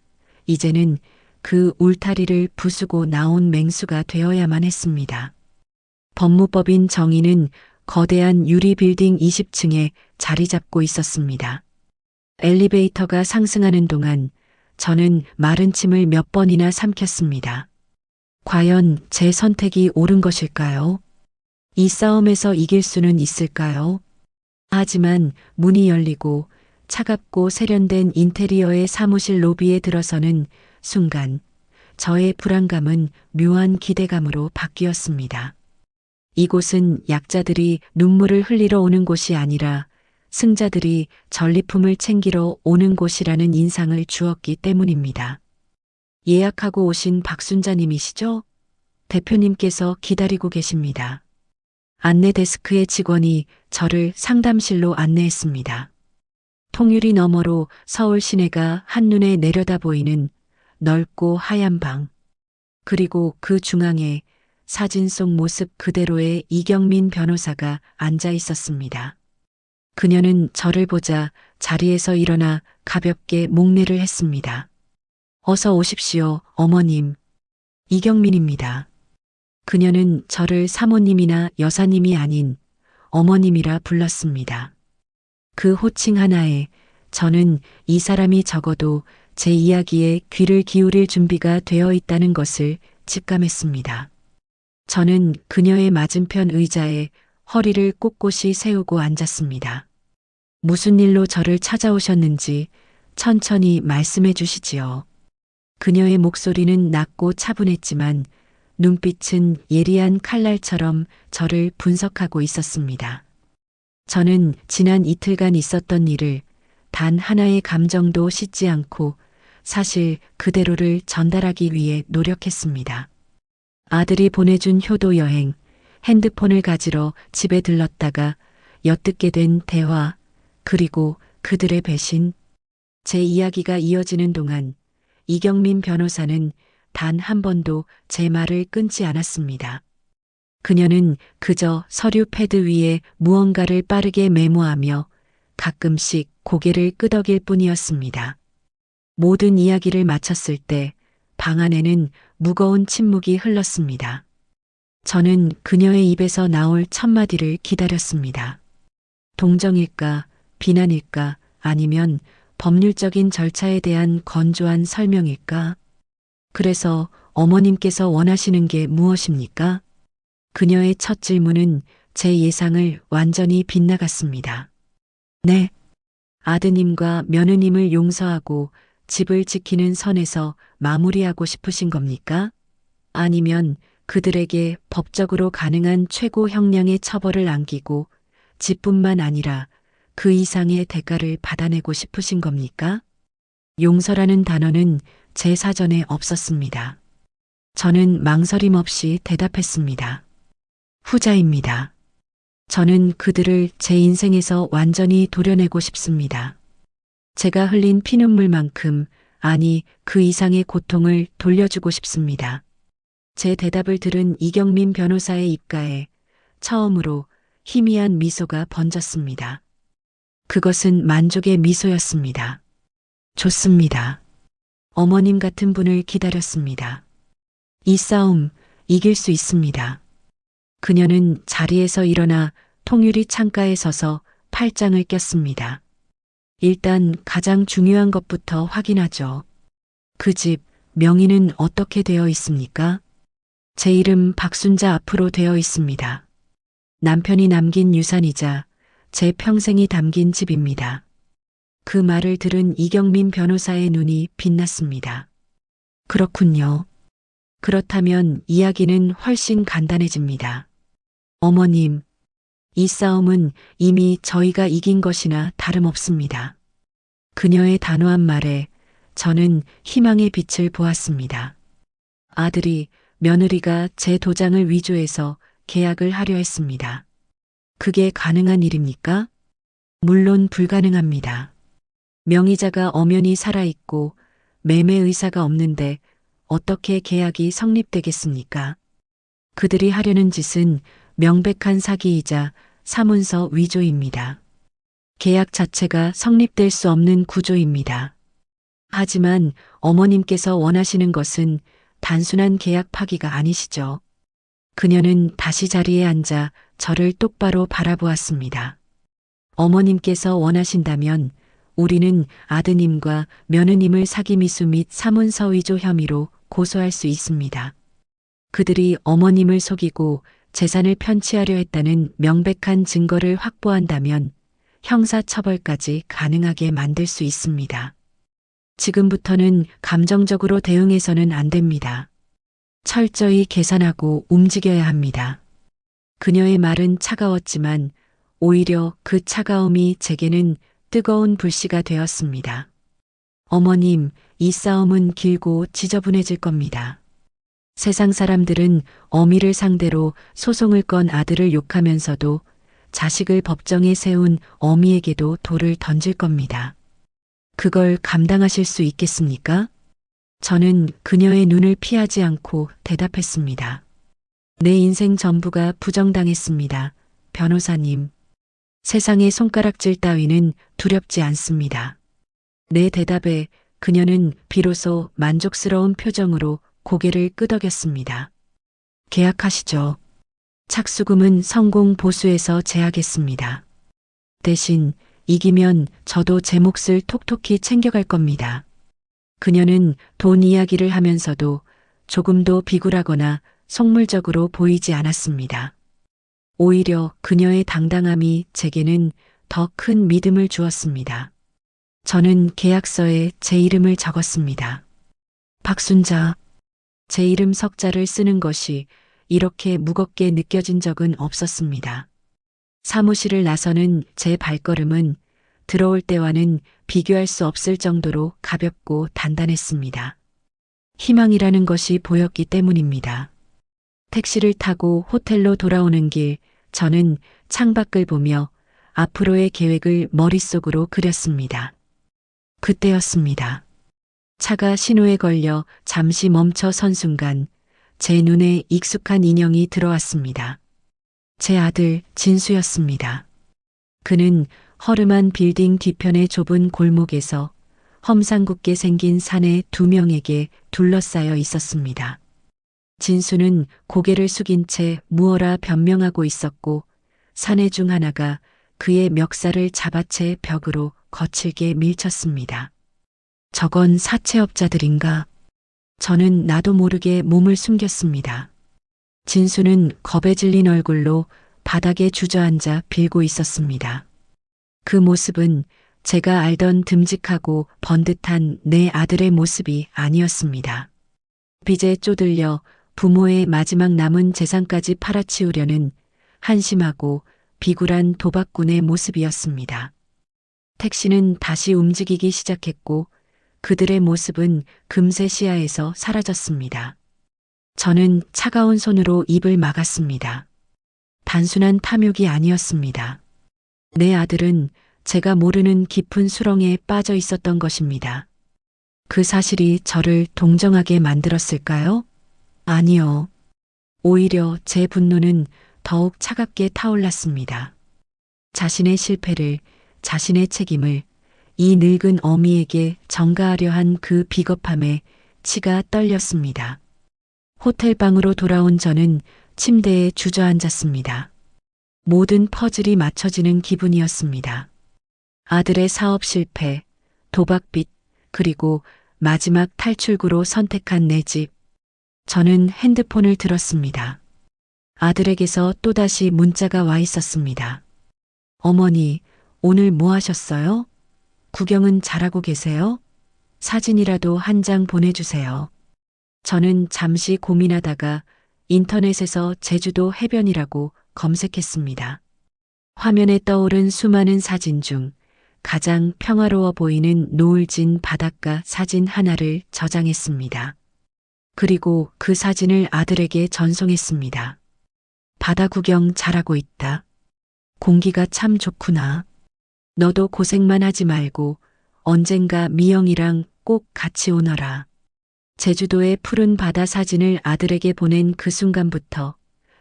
이제는 그 울타리를 부수고 나온 맹수가 되어야만 했습니다. 법무법인 정의는 거대한 유리 빌딩 20층에 자리 잡고 있었습니다. 엘리베이터가 상승하는 동안 저는 마른 침을 몇 번이나 삼켰습니다. 과연 제 선택이 옳은 것일까요? 이 싸움에서 이길 수는 있을까요? 하지만 문이 열리고 차갑고 세련된 인테리어의 사무실 로비에 들어서는 순간 저의 불안감은 묘한 기대감으로 바뀌었습니다. 이곳은 약자들이 눈물을 흘리러 오는 곳이 아니라 승자들이 전리품을 챙기러 오는 곳이라는 인상을 주었기 때문입니다. 예약하고 오신 박순자님이시죠? 대표님께서 기다리고 계십니다. 안내 데스크의 직원이 저를 상담실로 안내했습니다. 통유리 너머로 서울 시내가 한눈에 내려다 보이는 넓고 하얀 방, 그리고 그 중앙에 사진 속 모습 그대로의 이경민 변호사가 앉아 있었습니다. 그녀는 저를 보자 자리에서 일어나 가볍게 목례를 했습니다. 어서 오십시오, 어머님. 이경민입니다. 그녀는 저를 사모님이나 여사님이 아닌 어머님이라 불렀습니다. 그 호칭 하나에 저는 이 사람이 적어도 제 이야기에 귀를 기울일 준비가 되어 있다는 것을 직감했습니다. 저는 그녀의 맞은편 의자에 허리를 꼿꼿이 세우고 앉았습니다. 무슨 일로 저를 찾아오셨는지 천천히 말씀해 주시지요. 그녀의 목소리는 낮고 차분했지만 눈빛은 예리한 칼날처럼 저를 분석하고 있었습니다. 저는 지난 이틀간 있었던 일을 단 하나의 감정도 씻지 않고 사실 그대로를 전달하기 위해 노력했습니다. 아들이 보내준 효도 여행, 핸드폰을 가지러 집에 들렀다가 엿듣게 된 대화, 그리고 그들의 배신. 제 이야기가 이어지는 동안 이경민 변호사는 단 한 번도 제 말을 끊지 않았습니다. 그녀는 그저 서류 패드 위에 무언가를 빠르게 메모하며 가끔씩 고개를 끄덕일 뿐이었습니다. 모든 이야기를 마쳤을 때 방 안에는 무거운 침묵이 흘렀습니다. 저는 그녀의 입에서 나올 첫마디를 기다렸습니다. 동정일까, 비난일까, 아니면 법률적인 절차에 대한 건조한 설명일까? 그래서 어머님께서 원하시는 게 무엇입니까? 그녀의 첫 질문은 제 예상을 완전히 빗나갔습니다. 네. 아드님과 며느님을 용서하고 집을 지키는 선에서 마무리하고 싶으신 겁니까? 아니면 그들에게 법적으로 가능한 최고 형량의 처벌을 안기고 집뿐만 아니라 그 이상의 대가를 받아내고 싶으신 겁니까? 용서라는 단어는 제 사전에 없었습니다. 저는 망설임 없이 대답했습니다. 후자입니다. 저는 그들을 제 인생에서 완전히 도려내고 싶습니다. 제가 흘린 피눈물만큼, 아니 그 이상의 고통을 돌려주고 싶습니다. 제 대답을 들은 이경민 변호사의 입가에 처음으로 희미한 미소가 번졌습니다. 그것은 만족의 미소였습니다. 좋습니다. 어머님 같은 분을 기다렸습니다. 이 싸움 이길 수 있습니다. 그녀는 자리에서 일어나 통유리 창가에 서서 팔짱을 꼈습니다. 일단 가장 중요한 것부터 확인하죠. 그 집 명의는 어떻게 되어 있습니까? 제 이름 박순자 앞으로 되어 있습니다. 남편이 남긴 유산이자 제 평생이 담긴 집입니다. 그 말을 들은 이경민 변호사의 눈이 빛났습니다. 그렇군요. 그렇다면 이야기는 훨씬 간단해집니다. 어머님, 이 싸움은 이미 저희가 이긴 것이나 다름없습니다. 그녀의 단호한 말에 저는 희망의 빛을 보았습니다. 아들이, 며느리가 제 도장을 위조해서 계약을 하려 했습니다. 그게 가능한 일입니까? 물론 불가능합니다. 명의자가 엄연히 살아있고 매매 의사가 없는데 어떻게 계약이 성립되겠습니까? 그들이 하려는 짓은 명백한 사기이자 사문서 위조입니다. 계약 자체가 성립될 수 없는 구조입니다. 하지만 어머님께서 원하시는 것은 단순한 계약 파기가 아니시죠. 그녀는 다시 자리에 앉아 저를 똑바로 바라보았습니다. 어머님께서 원하신다면 우리는 아드님과 며느님을 사기미수 및 사문서 위조 혐의로 고소할 수 있습니다. 그들이 어머님을 속이고 재산을 편취하려 했다는 명백한 증거를 확보한다면 형사처벌까지 가능하게 만들 수 있습니다. 지금부터는 감정적으로 대응해서는 안 됩니다. 철저히 계산하고 움직여야 합니다. 그녀의 말은 차가웠지만 오히려 그 차가움이 제게는 뜨거운 불씨가 되었습니다. 어머님, 이 싸움은 길고 지저분해질 겁니다. 세상 사람들은 어미를 상대로 소송을 건 아들을 욕하면서도 자식을 법정에 세운 어미에게도 돌을 던질 겁니다. 그걸 감당하실 수 있겠습니까? 저는 그녀의 눈을 피하지 않고 대답했습니다. 내 인생 전부가 부정당했습니다. 변호사님. 세상의 손가락질 따위는 두렵지 않습니다. 내 대답에 그녀는 비로소 만족스러운 표정으로 고개를 끄덕였습니다. 계약하시죠. 착수금은 성공 보수에서 제하겠습니다. 대신 이기면 저도 제 몫을 톡톡히 챙겨갈 겁니다. 그녀는 돈 이야기를 하면서도 조금도 비굴하거나 속물적으로 보이지 않았습니다. 오히려 그녀의 당당함이 제게는 더 큰 믿음을 주었습니다. 저는 계약서에 제 이름을 적었습니다. 박순자. 제 이름 석자를 쓰는 것이 이렇게 무겁게 느껴진 적은 없었습니다. 사무실을 나서는 제 발걸음은 들어올 때와는 비교할 수 없을 정도로 가볍고 단단했습니다. 희망이라는 것이 보였기 때문입니다. 택시를 타고 호텔로 돌아오는 길, 저는 창밖을 보며 앞으로의 계획을 머릿속으로 그렸습니다. 그때였습니다. 차가 신호에 걸려 잠시 멈춰 선 순간 제 눈에 익숙한 인형이 들어왔습니다. 제 아들 진수였습니다. 그는 허름한 빌딩 뒤편의 좁은 골목에서 험상궂게 생긴 사내 두 명에게 둘러싸여 있었습니다. 진수는 고개를 숙인 채 무어라 변명하고 있었고 사내 중 하나가 그의 멱살을 잡아채 벽으로 거칠게 밀쳤습니다. 저건 사채업자들인가? 저는 나도 모르게 몸을 숨겼습니다. 진수는 겁에 질린 얼굴로 바닥에 주저앉아 빌고 있었습니다. 그 모습은 제가 알던 듬직하고 번듯한 내 아들의 모습이 아니었습니다. 빚에 쪼들려 부모의 마지막 남은 재산까지 팔아치우려는 한심하고 비굴한 도박꾼의 모습이었습니다. 택시는 다시 움직이기 시작했고 그들의 모습은 금세 시야에서 사라졌습니다. 저는 차가운 손으로 입을 막았습니다. 단순한 탐욕이 아니었습니다. 내 아들은 제가 모르는 깊은 수렁에 빠져 있었던 것입니다. 그 사실이 저를 동정하게 만들었을까요? 아니요. 오히려 제 분노는 더욱 차갑게 타올랐습니다. 자신의 실패를, 자신의 책임을 이 늙은 어미에게 전가하려 한 그 비겁함에 치가 떨렸습니다. 호텔 방으로 돌아온 저는 침대에 주저앉았습니다. 모든 퍼즐이 맞춰지는 기분이었습니다. 아들의 사업 실패, 도박빚, 그리고 마지막 탈출구로 선택한 내 집. 저는 핸드폰을 들었습니다. 아들에게서 또다시 문자가 와 있었습니다. 어머니, 오늘 뭐 하셨어요? 구경은 잘하고 계세요? 사진이라도 한 장 보내주세요. 저는 잠시 고민하다가 인터넷에서 제주도 해변이라고 검색했습니다. 화면에 떠오른 수많은 사진 중 가장 평화로워 보이는 노을진 바닷가 사진 하나를 저장했습니다. 그리고 그 사진을 아들에게 전송했습니다. 바다 구경 잘하고 있다. 공기가 참 좋구나. 너도 고생만 하지 말고 언젠가 미영이랑 꼭 같이 오너라. 제주도의 푸른 바다 사진을 아들에게 보낸 그 순간부터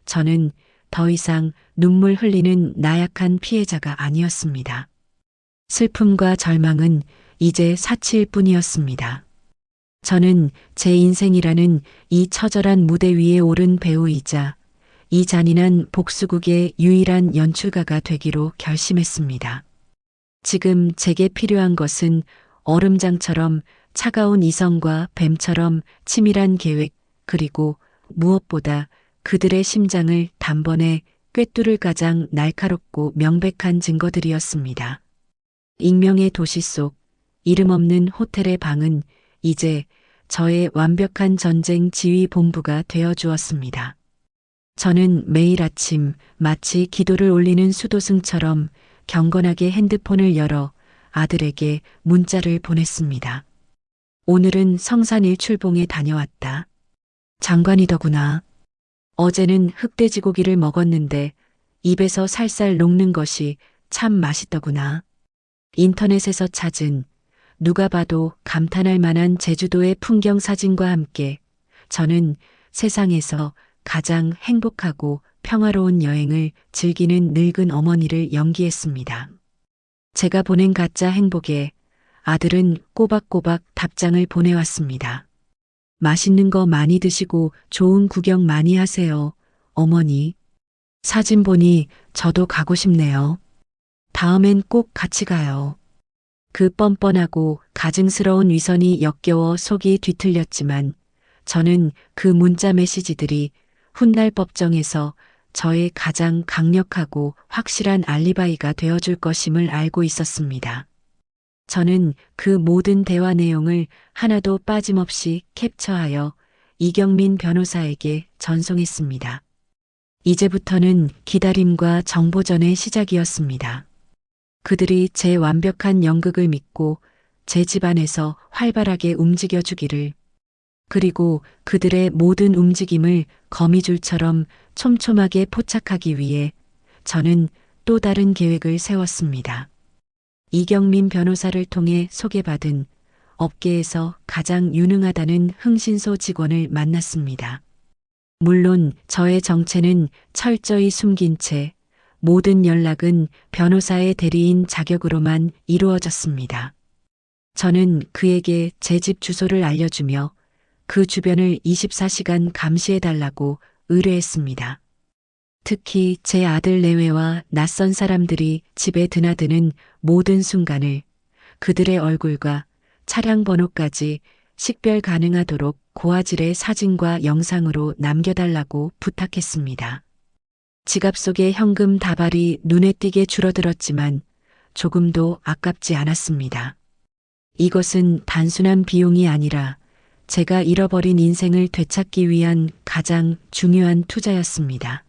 저는 더 이상 눈물 흘리는 나약한 피해자가 아니었습니다. 슬픔과 절망은 이제 사치일 뿐이었습니다. 저는 제 인생이라는 이 처절한 무대 위에 오른 배우이자 이 잔인한 복수극의 유일한 연출가가 되기로 결심했습니다. 지금 제게 필요한 것은 얼음장처럼 차가운 이성과 뱀처럼 치밀한 계획, 그리고 무엇보다 그들의 심장을 단번에 꿰뚫을 가장 날카롭고 명백한 증거들이었습니다. 익명의 도시 속 이름 없는 호텔의 방은 이제 저의 완벽한 전쟁 지휘 본부가 되어 주었습니다. 저는 매일 아침 마치 기도를 올리는 수도승처럼 경건하게 핸드폰을 열어 아들에게 문자를 보냈습니다. 오늘은 성산 일출봉에 다녀왔다. 장관이더구나. 어제는 흑돼지고기를 먹었는데 입에서 살살 녹는 것이 참 맛있더구나. 인터넷에서 찾은 누가 봐도 감탄할 만한 제주도의 풍경 사진과 함께 저는 세상에서 가장 행복하고 평화로운 여행을 즐기는 늙은 어머니를 연기했습니다. 제가 보낸 가짜 행복에 아들은 꼬박꼬박 답장을 보내왔습니다. 맛있는 거 많이 드시고 좋은 구경 많이 하세요, 어머니. 사진 보니 저도 가고 싶네요. 다음엔 꼭 같이 가요. 그 뻔뻔하고 가증스러운 위선이 역겨워 속이 뒤틀렸지만 저는 그 문자 메시지들이 훗날 법정에서 저의 가장 강력하고 확실한 알리바이가 되어줄 것임을 알고 있었습니다. 저는 그 모든 대화 내용을 하나도 빠짐없이 캡처하여 이경민 변호사에게 전송했습니다. 이제부터는 기다림과 정보전의 시작이었습니다. 그들이 제 완벽한 연극을 믿고 제 집안에서 활발하게 움직여주기를, 그리고 그들의 모든 움직임을 거미줄처럼 촘촘하게 포착하기 위해 저는 또 다른 계획을 세웠습니다. 이경민 변호사를 통해 소개받은 업계에서 가장 유능하다는 흥신소 직원을 만났습니다. 물론 저의 정체는 철저히 숨긴 채 모든 연락은 변호사의 대리인 자격으로만 이루어졌습니다. 저는 그에게 제 집 주소를 알려주며 그 주변을 24시간 감시해달라고 의뢰했습니다. 특히 제 아들 내외와 낯선 사람들이 집에 드나드는 모든 순간을 그들의 얼굴과 차량 번호까지 식별 가능하도록 고화질의 사진과 영상으로 남겨달라고 부탁했습니다. 지갑 속의 현금 다발이 눈에 띄게 줄어들었지만 조금도 아깝지 않았습니다. 이것은 단순한 비용이 아니라 제가 잃어버린 인생을 되찾기 위한 가장 중요한 투자였습니다.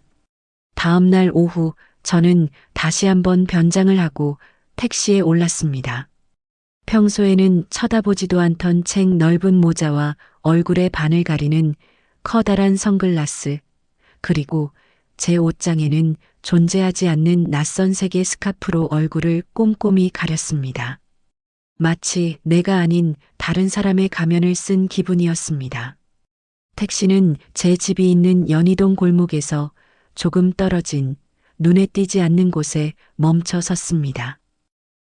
다음 날 오후 저는 다시 한번 변장을 하고 택시에 올랐습니다. 평소에는 쳐다보지도 않던 책 넓은 모자와 얼굴의 반을 가리는 커다란 선글라스, 그리고 제 옷장에는 존재하지 않는 낯선 색의 스카프로 얼굴을 꼼꼼히 가렸습니다. 마치 내가 아닌 다른 사람의 가면을 쓴 기분이었습니다. 택시는 제 집이 있는 연희동 골목에서 조금 떨어진 눈에 띄지 않는 곳에 멈춰 섰습니다.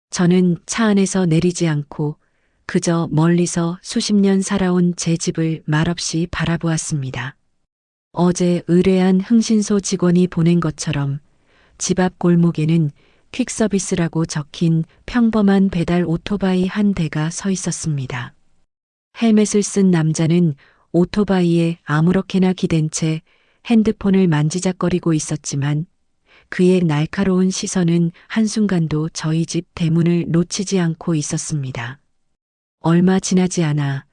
저는 차 안에서 내리지 않고 그저 멀리서 수십 년 살아온 제 집을 말없이 바라보았습니다. 어제 의뢰한 흥신소 직원이 보낸 것처럼 집 앞 골목에는 퀵서비스라고 적힌 평범한 배달 오토바이 한 대가 서 있었습니다. 헬멧을 쓴 남자는 오토바이에 아무렇게나 기댄 채 핸드폰을 만지작거리고 있었지만 그의 날카로운 시선은 한순간도 저희 집 대문을 놓치지 않고 있었습니다. 얼마 지나지 않아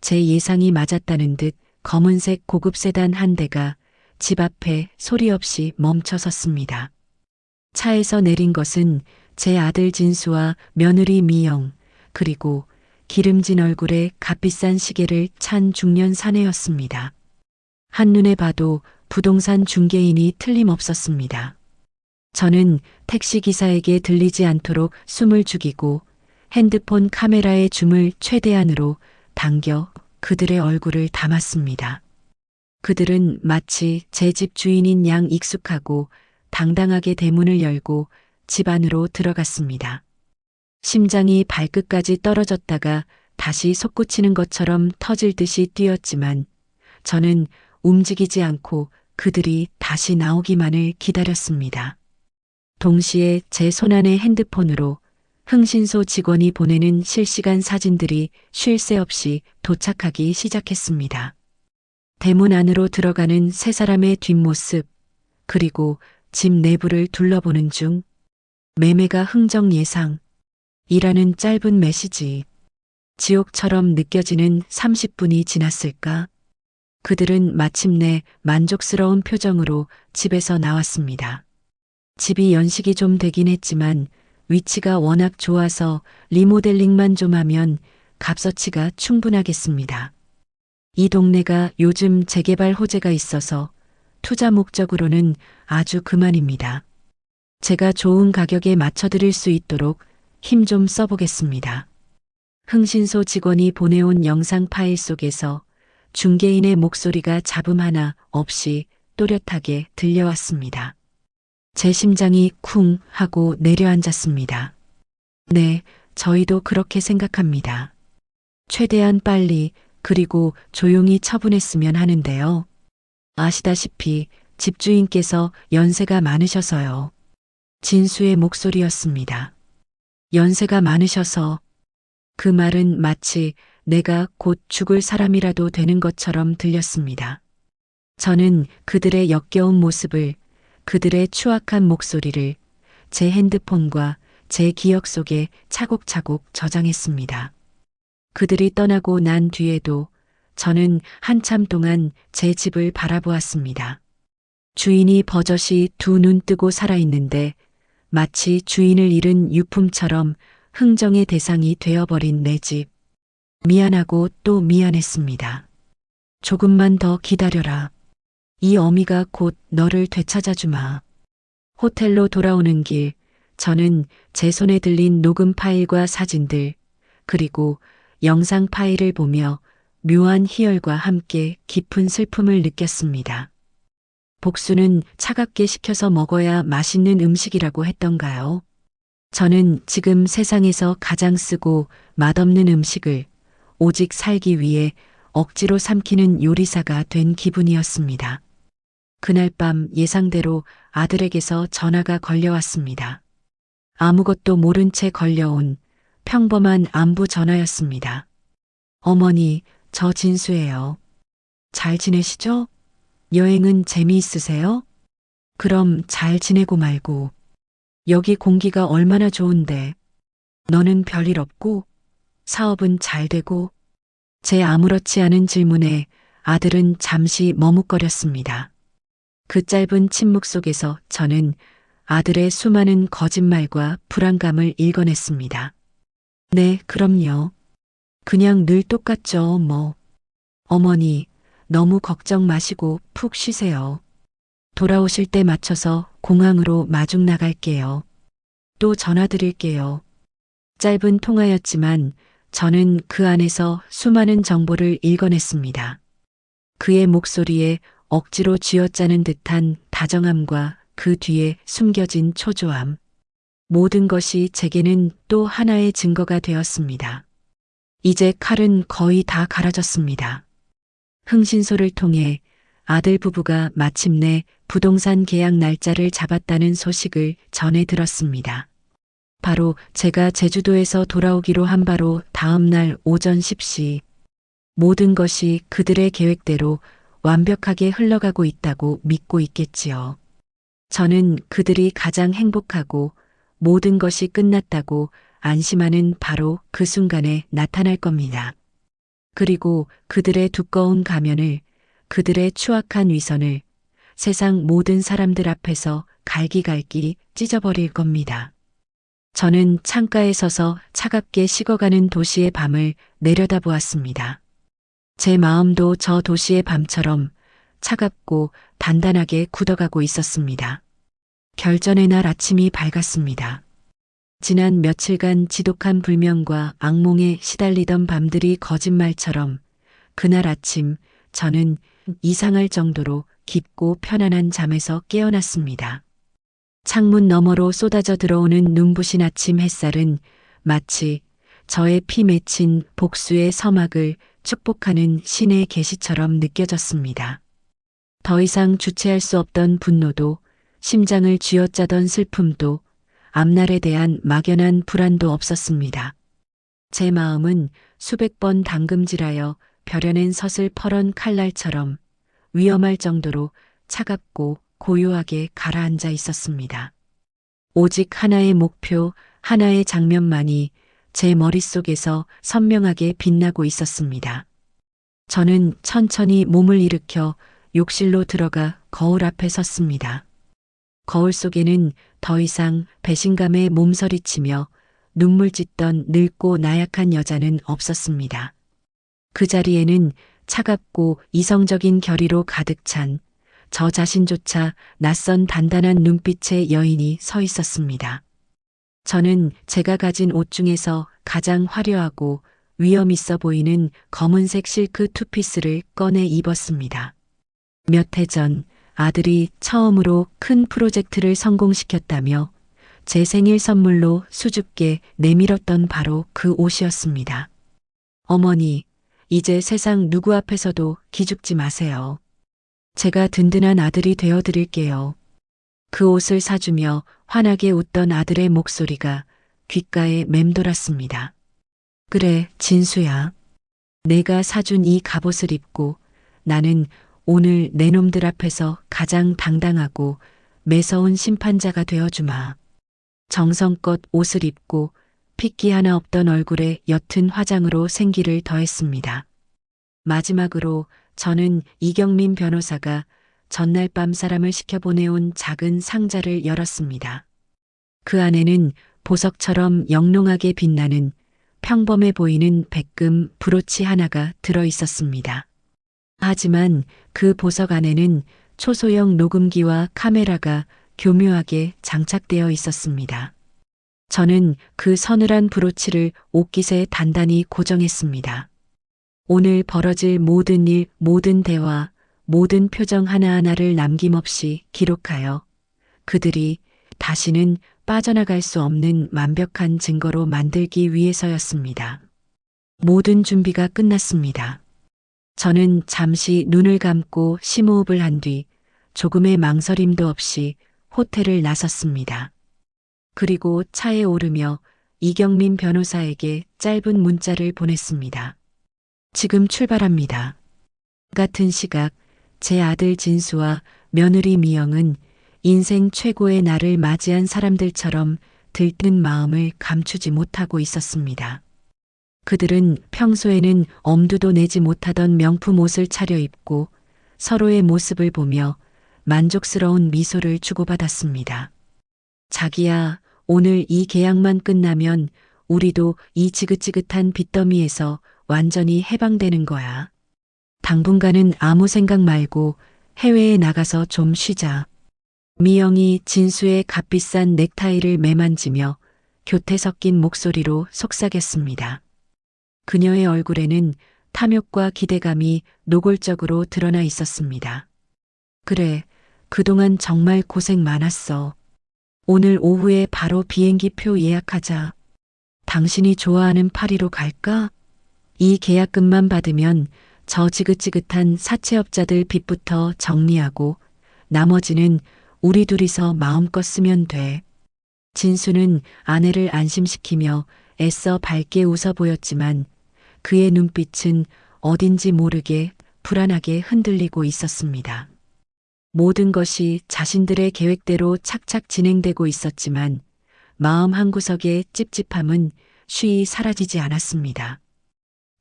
제 예상이 맞았다는 듯 검은색 고급 세단 한 대가 집 앞에 소리 없이 멈춰 섰습니다. 차에서 내린 것은 제 아들 진수와 며느리 미영, 그리고 기름진 얼굴에 값비싼 시계를 찬 중년 사내였습니다. 한눈에 봐도 부동산 중개인이 틀림없었습니다. 저는 택시기사에게 들리지 않도록 숨을 죽이고 핸드폰 카메라의 줌을 최대한으로 당겨 그들의 얼굴을 담았습니다. 그들은 마치 제 집 주인인 양 익숙하고 당당하게 대문을 열고 집 안으로 들어갔습니다. 심장이 발끝까지 떨어졌다가 다시 솟구치는 것처럼 터질 듯이 뛰었지만 저는 움직이지 않고 그들이 다시 나오기만을 기다렸습니다. 동시에 제 손안의 핸드폰으로 흥신소 직원이 보내는 실시간 사진들이 쉴 새 없이 도착하기 시작했습니다. 대문 안으로 들어가는 세 사람의 뒷모습, 그리고 집 내부를 둘러보는 중 매매가 흥정 예상, 이라는 짧은 메시지. 지옥처럼 느껴지는 30분이 지났을까? 그들은 마침내 만족스러운 표정으로 집에서 나왔습니다. 집이 연식이 좀 되긴 했지만 위치가 워낙 좋아서 리모델링만 좀 하면 값어치가 충분하겠습니다. 이 동네가 요즘 재개발 호재가 있어서 투자 목적으로는 아주 그만입니다. 제가 좋은 가격에 맞춰드릴 수 있도록 힘 좀 써보겠습니다. 흥신소 직원이 보내온 영상 파일 속에서 중개인의 목소리가 잡음 하나 없이 또렷하게 들려왔습니다. 제 심장이 쿵 하고 내려앉았습니다. 네, 저희도 그렇게 생각합니다. 최대한 빨리 그리고 조용히 처분했으면 하는데요. 아시다시피 집주인께서 연세가 많으셔서요. 진수의 목소리였습니다. 연세가 많으셔서. 그 말은 마치 내가 곧 죽을 사람이라도 되는 것처럼 들렸습니다. 저는 그들의 역겨운 모습을, 그들의 추악한 목소리를 제 핸드폰과 제 기억 속에 차곡차곡 저장했습니다. 그들이 떠나고 난 뒤에도 저는 한참 동안 제 집을 바라보았습니다. 주인이 버젓이 두 눈 뜨고 살아있는데 마치 주인을 잃은 유품처럼 흥정의 대상이 되어버린 내 집. 미안하고 또 미안했습니다. 조금만 더 기다려라. 이 어미가 곧 너를 되찾아주마. 호텔로 돌아오는 길, 저는 제 손에 들린 녹음 파일과 사진들, 그리고 영상 파일을 보며 묘한 희열과 함께 깊은 슬픔을 느꼈습니다. 복수는 차갑게 식혀서 먹어야 맛있는 음식이라고 했던가요? 저는 지금 세상에서 가장 쓰고 맛없는 음식을 오직 살기 위해 억지로 삼키는 요리사가 된 기분이었습니다. 그날 밤 예상대로 아들에게서 전화가 걸려왔습니다. 아무것도 모른 채 걸려온 평범한 안부 전화였습니다. 어머니, 저 진수예요. 잘 지내시죠? 여행은 재미있으세요? 그럼 잘 지내고 말고. 여기 공기가 얼마나 좋은데. 너는 별일 없고, 사업은 잘 되고. 제 아무렇지 않은 질문에 아들은 잠시 머뭇거렸습니다. 그 짧은 침묵 속에서 저는 아들의 수많은 거짓말과 불안감을 읽어냈습니다. 네, 그럼요. 그냥 늘 똑같죠, 뭐. 어머니, 너무 걱정 마시고 푹 쉬세요. 돌아오실 때 맞춰서 공항으로 마중 나갈게요. 또 전화 드릴게요. 짧은 통화였지만 저는 그 안에서 수많은 정보를 읽어냈습니다. 그의 목소리에 억지로 쥐어짜는 듯한 다정함과 그 뒤에 숨겨진 초조함. 모든 것이 제게는 또 하나의 증거가 되었습니다. 이제 칼은 거의 다 갈아졌습니다. 흥신소를 통해 아들 부부가 마침내 부동산 계약 날짜를 잡았다는 소식을 전해 들었습니다. 바로 제가 제주도에서 돌아오기로 한 바로 다음 날 오전 10시 모든 것이 그들의 계획대로 완벽하게 흘러가고 있다고 믿고 있겠지요. 저는 그들이 가장 행복하고 모든 것이 끝났다고 안심하는 바로 그 순간에 나타날 겁니다. 그리고 그들의 두꺼운 가면을, 그들의 추악한 위선을 세상 모든 사람들 앞에서 갈기갈기 찢어버릴 겁니다. 저는 창가에 서서 차갑게 식어가는 도시의 밤을 내려다보았습니다. 제 마음도 저 도시의 밤처럼 차갑고 단단하게 굳어가고 있었습니다. 결전의 날 아침이 밝았습니다. 지난 며칠간 지독한 불면과 악몽에 시달리던 밤들이 거짓말처럼 그날 아침 저는 이상할 정도로 깊고 편안한 잠에서 깨어났습니다. 창문 너머로 쏟아져 들어오는 눈부신 아침 햇살은 마치 저의 피 맺힌 복수의 서막을 축복하는 신의 계시처럼 느껴졌습니다. 더 이상 주체할 수 없던 분노도 심장을 쥐어짜던 슬픔도 앞날에 대한 막연한 불안도 없었습니다. 제 마음은 수백 번 담금질하여 벼려낸 서슬 퍼런 칼날처럼 위험할 정도로 차갑고 고요하게 가라앉아 있었습니다. 오직 하나의 목표, 하나의 장면만이 제 머릿속에서 선명하게 빛나고 있었습니다. 저는 천천히 몸을 일으켜 욕실로 들어가 거울 앞에 섰습니다. 거울 속에는 더 이상 배신감에 몸서리치며 눈물 짓던 늙고 나약한 여자는 없었습니다. 그 자리에는 차갑고 이성적인 결의로 가득 찬 저 자신조차 낯선 단단한 눈빛의 여인이 서 있었습니다. 저는 제가 가진 옷 중에서 가장 화려하고 위험 있어 보이는 검은색 실크 투피스를 꺼내 입었습니다. 몇 해 전 아들이 처음으로 큰 프로젝트를 성공시켰다며 제 생일 선물로 수줍게 내밀었던 바로 그 옷이었습니다. 어머니, 이제 세상 누구 앞에서도 기죽지 마세요. 제가 든든한 아들이 되어 드릴게요. 그 옷을 사주며 환하게 웃던 아들의 목소리가 귓가에 맴돌았습니다. 그래, 진수야. 내가 사준 이 갑옷을 입고 나는 오늘 내 놈들 앞에서 가장 당당하고 매서운 심판자가 되어주마. 정성껏 옷을 입고 핏기 하나 없던 얼굴에 옅은 화장으로 생기를 더했습니다. 마지막으로 저는 이경민 변호사가 전날 밤 사람을 시켜보내온 작은 상자를 열었습니다. 그 안에는 보석처럼 영롱하게 빛나는 평범해 보이는 백금 브로치 하나가 들어 있었습니다. 하지만 그 보석 안에는 초소형 녹음기와 카메라가 교묘하게 장착되어 있었습니다. 저는 그 서늘한 브로치를 옷깃에 단단히 고정했습니다. 오늘 벌어질 모든 일, 모든 대화, 모든 표정 하나하나를 남김없이 기록하여 그들이 다시는 빠져나갈 수 없는 완벽한 증거로 만들기 위해서였습니다. 모든 준비가 끝났습니다. 저는 잠시 눈을 감고 심호흡을 한 뒤 조금의 망설임도 없이 호텔을 나섰습니다. 그리고 차에 오르며 이경민 변호사에게 짧은 문자를 보냈습니다. 지금 출발합니다. 같은 시각 제 아들 진수와 며느리 미영은 인생 최고의 날을 맞이한 사람들처럼 들뜬 마음을 감추지 못하고 있었습니다. 그들은 평소에는 엄두도 내지 못하던 명품 옷을 차려입고 서로의 모습을 보며 만족스러운 미소를 주고받았습니다. 자기야, 오늘 이 계약만 끝나면 우리도 이 지긋지긋한 빚더미에서 완전히 해방되는 거야. 당분간은 아무 생각 말고 해외에 나가서 좀 쉬자. 미영이 진수의 값비싼 넥타이를 매만지며 교태 섞인 목소리로 속삭였습니다. 그녀의 얼굴에는 탐욕과 기대감이 노골적으로 드러나 있었습니다. 그래, 그동안 정말 고생 많았어. 오늘 오후에 바로 비행기 표 예약하자. 당신이 좋아하는 파리로 갈까? 이 계약금만 받으면 저 지긋지긋한 사채업자들 빚부터 정리하고 나머지는 우리 둘이서 마음껏 쓰면 돼. 진수는 아내를 안심시키며 애써 밝게 웃어 보였지만 그의 눈빛은 어딘지 모르게 불안하게 흔들리고 있었습니다. 모든 것이 자신들의 계획대로 착착 진행되고 있었지만 마음 한구석의 찝찝함은 쉬이 사라지지 않았습니다.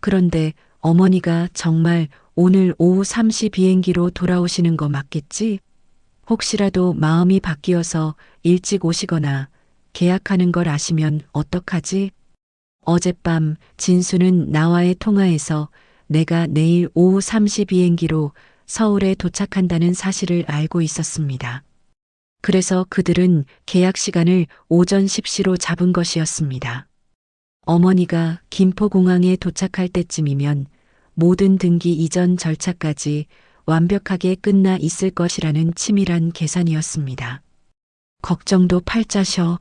그런데 어머니가 정말 오늘 오후 3시 비행기로 돌아오시는 거 맞겠지? 혹시라도 마음이 바뀌어서 일찍 오시거나 계약하는 걸 아시면 어떡하지? 어젯밤 진수는 나와의 통화에서 내가 내일 오후 3시 비행기로 서울에 도착한다는 사실을 알고 있었습니다. 그래서 그들은 계약 시간을 오전 10시로 잡은 것이었습니다. 어머니가 김포공항에 도착할 때쯤이면 모든 등기 이전 절차까지 완벽하게 끝나 있을 것이라는 치밀한 계산이었습니다. 걱정도 팔자셔.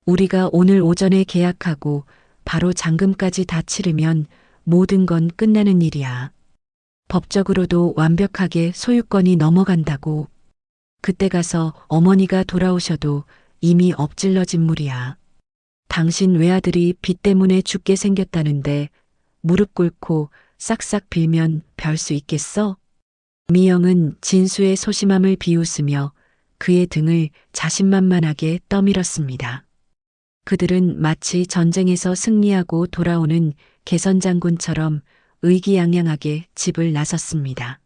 우리가 오늘 오전에 계약하고 바로 잔금까지 다 치르면 모든 건 끝나는 일이야. 법적으로도 완벽하게 소유권이 넘어간다고. 그때 가서 어머니가 돌아오셔도 이미 엎질러진 물이야. 당신 외아들이 빚 때문에 죽게 생겼다는데 무릎 꿇고 싹싹 빌면 별 수 있겠어? 미영은 진수의 소심함을 비웃으며 그의 등을 자신만만하게 떠밀었습니다. 그들은 마치 전쟁에서 승리하고 돌아오는 개선장군처럼 의기양양하게 집을 나섰습니다.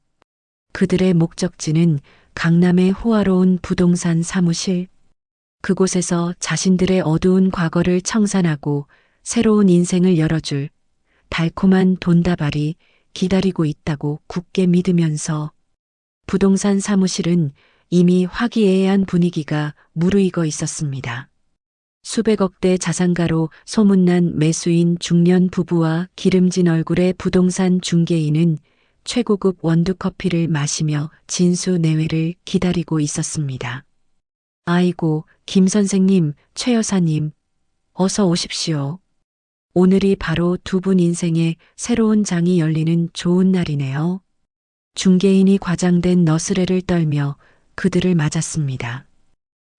그들의 목적지는 강남의 호화로운 부동산 사무실. 그곳에서 자신들의 어두운 과거를 청산하고 새로운 인생을 열어줄 달콤한 돈다발이 기다리고 있다고 굳게 믿으면서 부동산 사무실은 이미 화기애애한 분위기가 무르익어 있었습니다. 수백억대 자산가로 소문난 매수인 중년 부부와 기름진 얼굴의 부동산 중개인은 최고급 원두커피를 마시며 진수 내외를 기다리고 있었습니다. 아이고, 김 선생님, 최 여사님, 어서 오십시오. 오늘이 바로 두 분 인생의 새로운 장이 열리는 좋은 날이네요. 중개인이 과장된 너스레를 떨며 그들을 맞았습니다.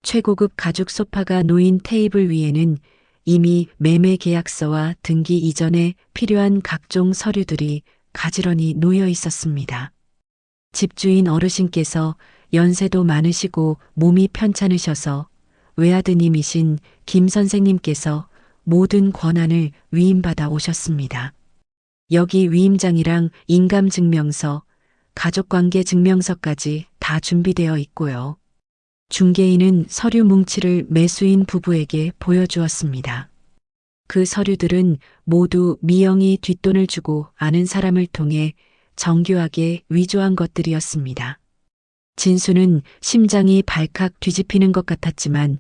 최고급 가죽 소파가 놓인 테이블 위에는 이미 매매 계약서와 등기 이전에 필요한 각종 서류들이 가지런히 놓여 있었습니다. 집주인 어르신께서 연세도 많으시고 몸이 편찮으셔서 외아드님이신 김 선생님께서 모든 권한을 위임받아 오셨습니다. 여기 위임장이랑 인감증명서, 가족관계 증명서까지 다 준비되어 있고요. 중개인은 서류 뭉치를 매수인 부부에게 보여주었습니다. 그 서류들은 모두 미영이 뒷돈을 주고 아는 사람을 통해 정교하게 위조한 것들이었습니다. 진수는 심장이 발칵 뒤집히는 것 같았지만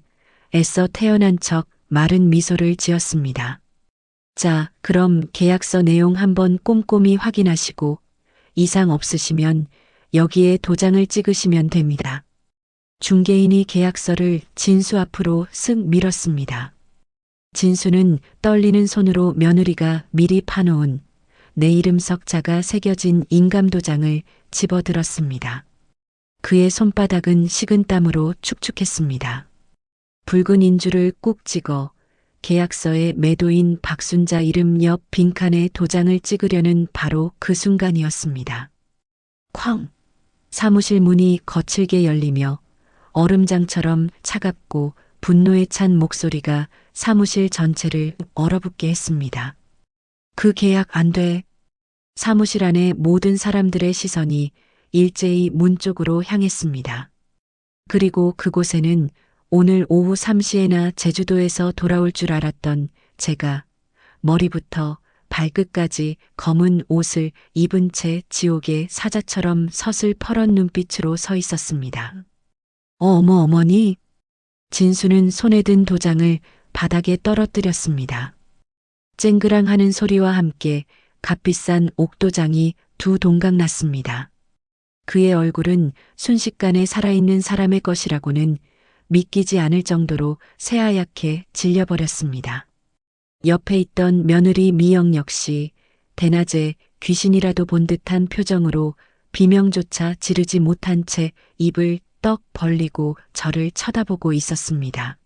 애써 태연한 척 마른 미소를 지었습니다. 자, 그럼 계약서 내용 한번 꼼꼼히 확인하시고 이상 없으시면 여기에 도장을 찍으시면 됩니다. 중개인이 계약서를 진수 앞으로 쓱 밀었습니다. 진수는 떨리는 손으로 며느리가 미리 파놓은 내 이름 석자가 새겨진 인감도장을 집어들었습니다. 그의 손바닥은 식은땀으로 축축했습니다. 붉은 인주를 꾹 찍어 계약서에 매도인 박순자 이름 옆 빈칸에 도장을 찍으려는 바로 그 순간이었습니다. 쾅! 사무실 문이 거칠게 열리며 얼음장처럼 차갑고 분노에 찬 목소리가 사무실 전체를 얼어붙게 했습니다. 그 계약 안 돼. 사무실 안의 모든 사람들의 시선이 일제히 문 쪽으로 향했습니다. 그리고 그곳에는 오늘 오후 3시에나 제주도에서 돌아올 줄 알았던 제가 머리부터 발끝까지 검은 옷을 입은 채 지옥의 사자처럼 서슬퍼런 눈빛으로 서 있었습니다. 어머 어머니. 진수는 손에 든 도장을 바닥에 떨어뜨렸습니다. 쨍그랑하는 소리와 함께 값비싼 옥도장이 두 동강 났습니다. 그의 얼굴은 순식간에 살아있는 사람의 것이라고는 믿기지 않을 정도로 새하얗게 질려버렸습니다. 옆에 있던 며느리 미영 역시 대낮에 귀신이라도 본 듯한 표정으로 비명조차 지르지 못한 채 입을 떡 벌리고 저를 쳐다보고 있었습니다.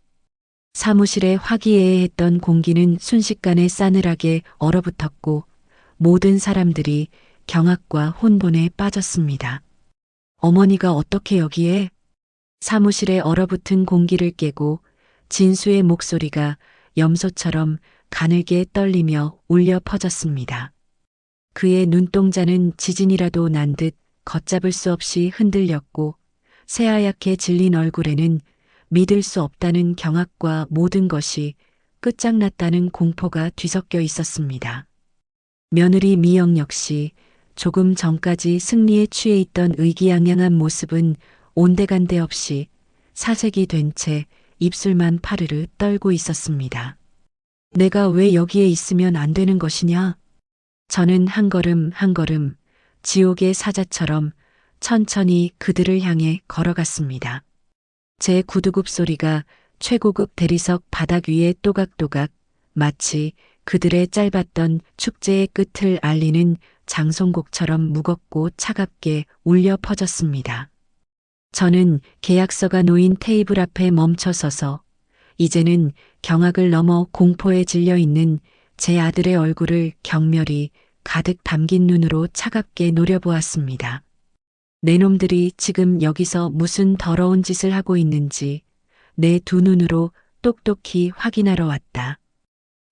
사무실에 화기애애했던 공기는 순식간에 싸늘하게 얼어붙었고 모든 사람들이 경악과 혼돈에 빠졌습니다. 어머니가 어떻게 여기에? 사무실에 얼어붙은 공기를 깨고 진수의 목소리가 염소처럼 가늘게 떨리며 울려 퍼졌습니다. 그의 눈동자는 지진이라도 난 듯 걷잡을 수 없이 흔들렸고 새하얗게 질린 얼굴에는 믿을 수 없다는 경악과 모든 것이 끝장났다는 공포가 뒤섞여 있었습니다. 며느리 미영 역시 조금 전까지 승리에 취해 있던 의기양양한 모습은 온데간데 없이 사색이 된 채 입술만 파르르 떨고 있었습니다. 내가 왜 여기에 있으면 안 되는 것이냐? 저는 한 걸음 한 걸음 지옥의 사자처럼 천천히 그들을 향해 걸어갔습니다. 제 구두굽 소리가 최고급 대리석 바닥 위에 또각또각 마치 그들의 짧았던 축제의 끝을 알리는 장송곡처럼 무겁고 차갑게 울려 퍼졌습니다. 저는 계약서가 놓인 테이블 앞에 멈춰 서서 이제는 경악을 넘어 공포에 질려 있는 제 아들의 얼굴을 경멸이 가득 담긴 눈으로 차갑게 노려보았습니다. 내 놈들이 지금 여기서 무슨 더러운 짓을 하고 있는지 내 두 눈으로 똑똑히 확인하러 왔다.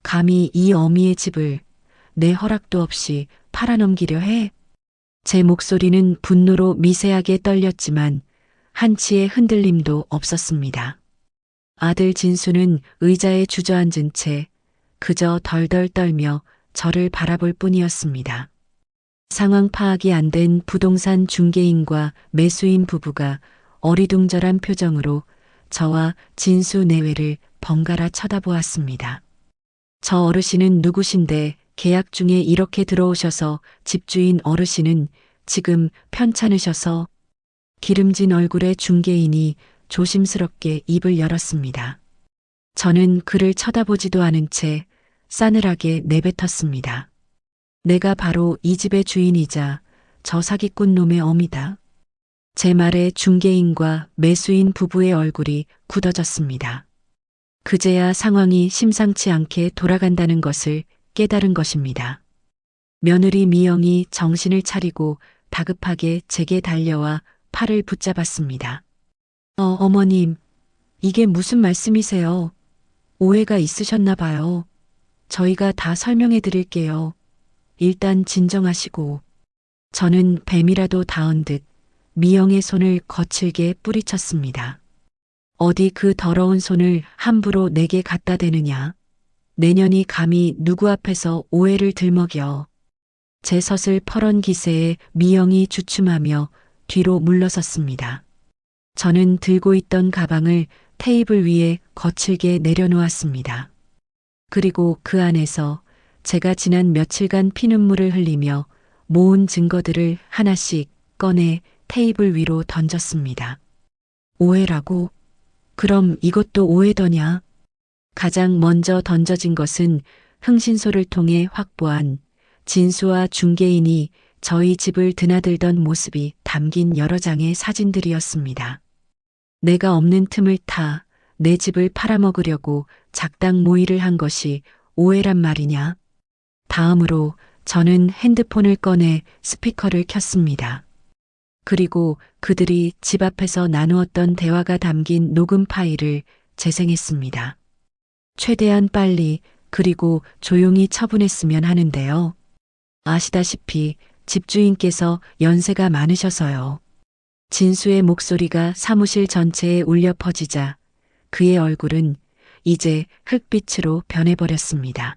감히 이 어미의 집을 내 허락도 없이 팔아넘기려 해? 제 목소리는 분노로 미세하게 떨렸지만 한치의 흔들림도 없었습니다. 아들 진수는 의자에 주저앉은 채 그저 덜덜 떨며 저를 바라볼 뿐이었습니다. 상황 파악이 안 된 부동산 중개인과 매수인 부부가 어리둥절한 표정으로 저와 진수 내외를 번갈아 쳐다보았습니다. 저 어르신은 누구신데 계약 중에 이렇게 들어오셔서 집주인 어르신은 지금 편찮으셔서 기름진 얼굴의 중개인이 조심스럽게 입을 열었습니다. 저는 그를 쳐다보지도 않은 채 싸늘하게 내뱉었습니다. 내가 바로 이 집의 주인이자 저 사기꾼 놈의 어미다. 제 말에 중개인과 매수인 부부의 얼굴이 굳어졌습니다. 그제야 상황이 심상치 않게 돌아간다는 것을 깨달은 것입니다. 며느리 미영이 정신을 차리고 다급하게 제게 달려와 팔을 붙잡았습니다. 어머님, 이게 무슨 말씀이세요? 오해가 있으셨나 봐요. 저희가 다 설명해 드릴게요. 일단 진정하시고. 저는 뱀이라도 닿은 듯 미영의 손을 거칠게 뿌리쳤습니다. 어디 그 더러운 손을 함부로 내게 갖다 대느냐. 내년이 감히 누구 앞에서 오해를 들먹여. 제 서슬퍼런 기세에 미영이 주춤하며 뒤로 물러섰습니다. 저는 들고 있던 가방을 테이블 위에 거칠게 내려놓았습니다. 그리고 그 안에서 제가 지난 며칠간 피눈물을 흘리며 모은 증거들을 하나씩 꺼내 테이블 위로 던졌습니다. 오해라고? 그럼 이것도 오해더냐? 가장 먼저 던져진 것은 흥신소를 통해 확보한 진수와 중개인이 저희 집을 드나들던 모습이 담긴 여러 장의 사진들이었습니다. 내가 없는 틈을 타 내 집을 팔아먹으려고 작당 모의를 한 것이 오해란 말이냐? 다음으로 저는 핸드폰을 꺼내 스피커를 켰습니다. 그리고 그들이 집 앞에서 나누었던 대화가 담긴 녹음 파일을 재생했습니다. 최대한 빨리 그리고 조용히 처분했으면 하는데요. 아시다시피 집주인께서 연세가 많으셔서요. 진수의 목소리가 사무실 전체에 울려 퍼지자 그의 얼굴은 이제 흙빛으로 변해버렸습니다.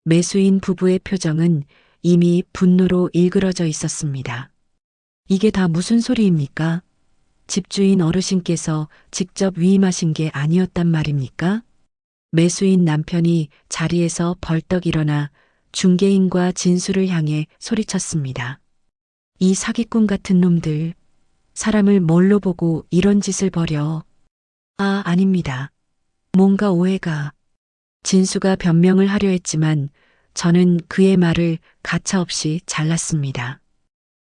매수인 부부의 표정은 이미 분노로 일그러져 있었습니다. 이게 다 무슨 소리입니까? 집주인 어르신께서 직접 위임하신 게 아니었단 말입니까? 매수인 남편이 자리에서 벌떡 일어나 중개인과 진수를 향해 소리쳤습니다. 이 사기꾼 같은 놈들, 사람을 뭘로 보고 이런 짓을 벌여? 아닙니다. 뭔가 오해가. 진수가 변명을 하려 했지만 저는 그의 말을 가차없이 잘랐습니다.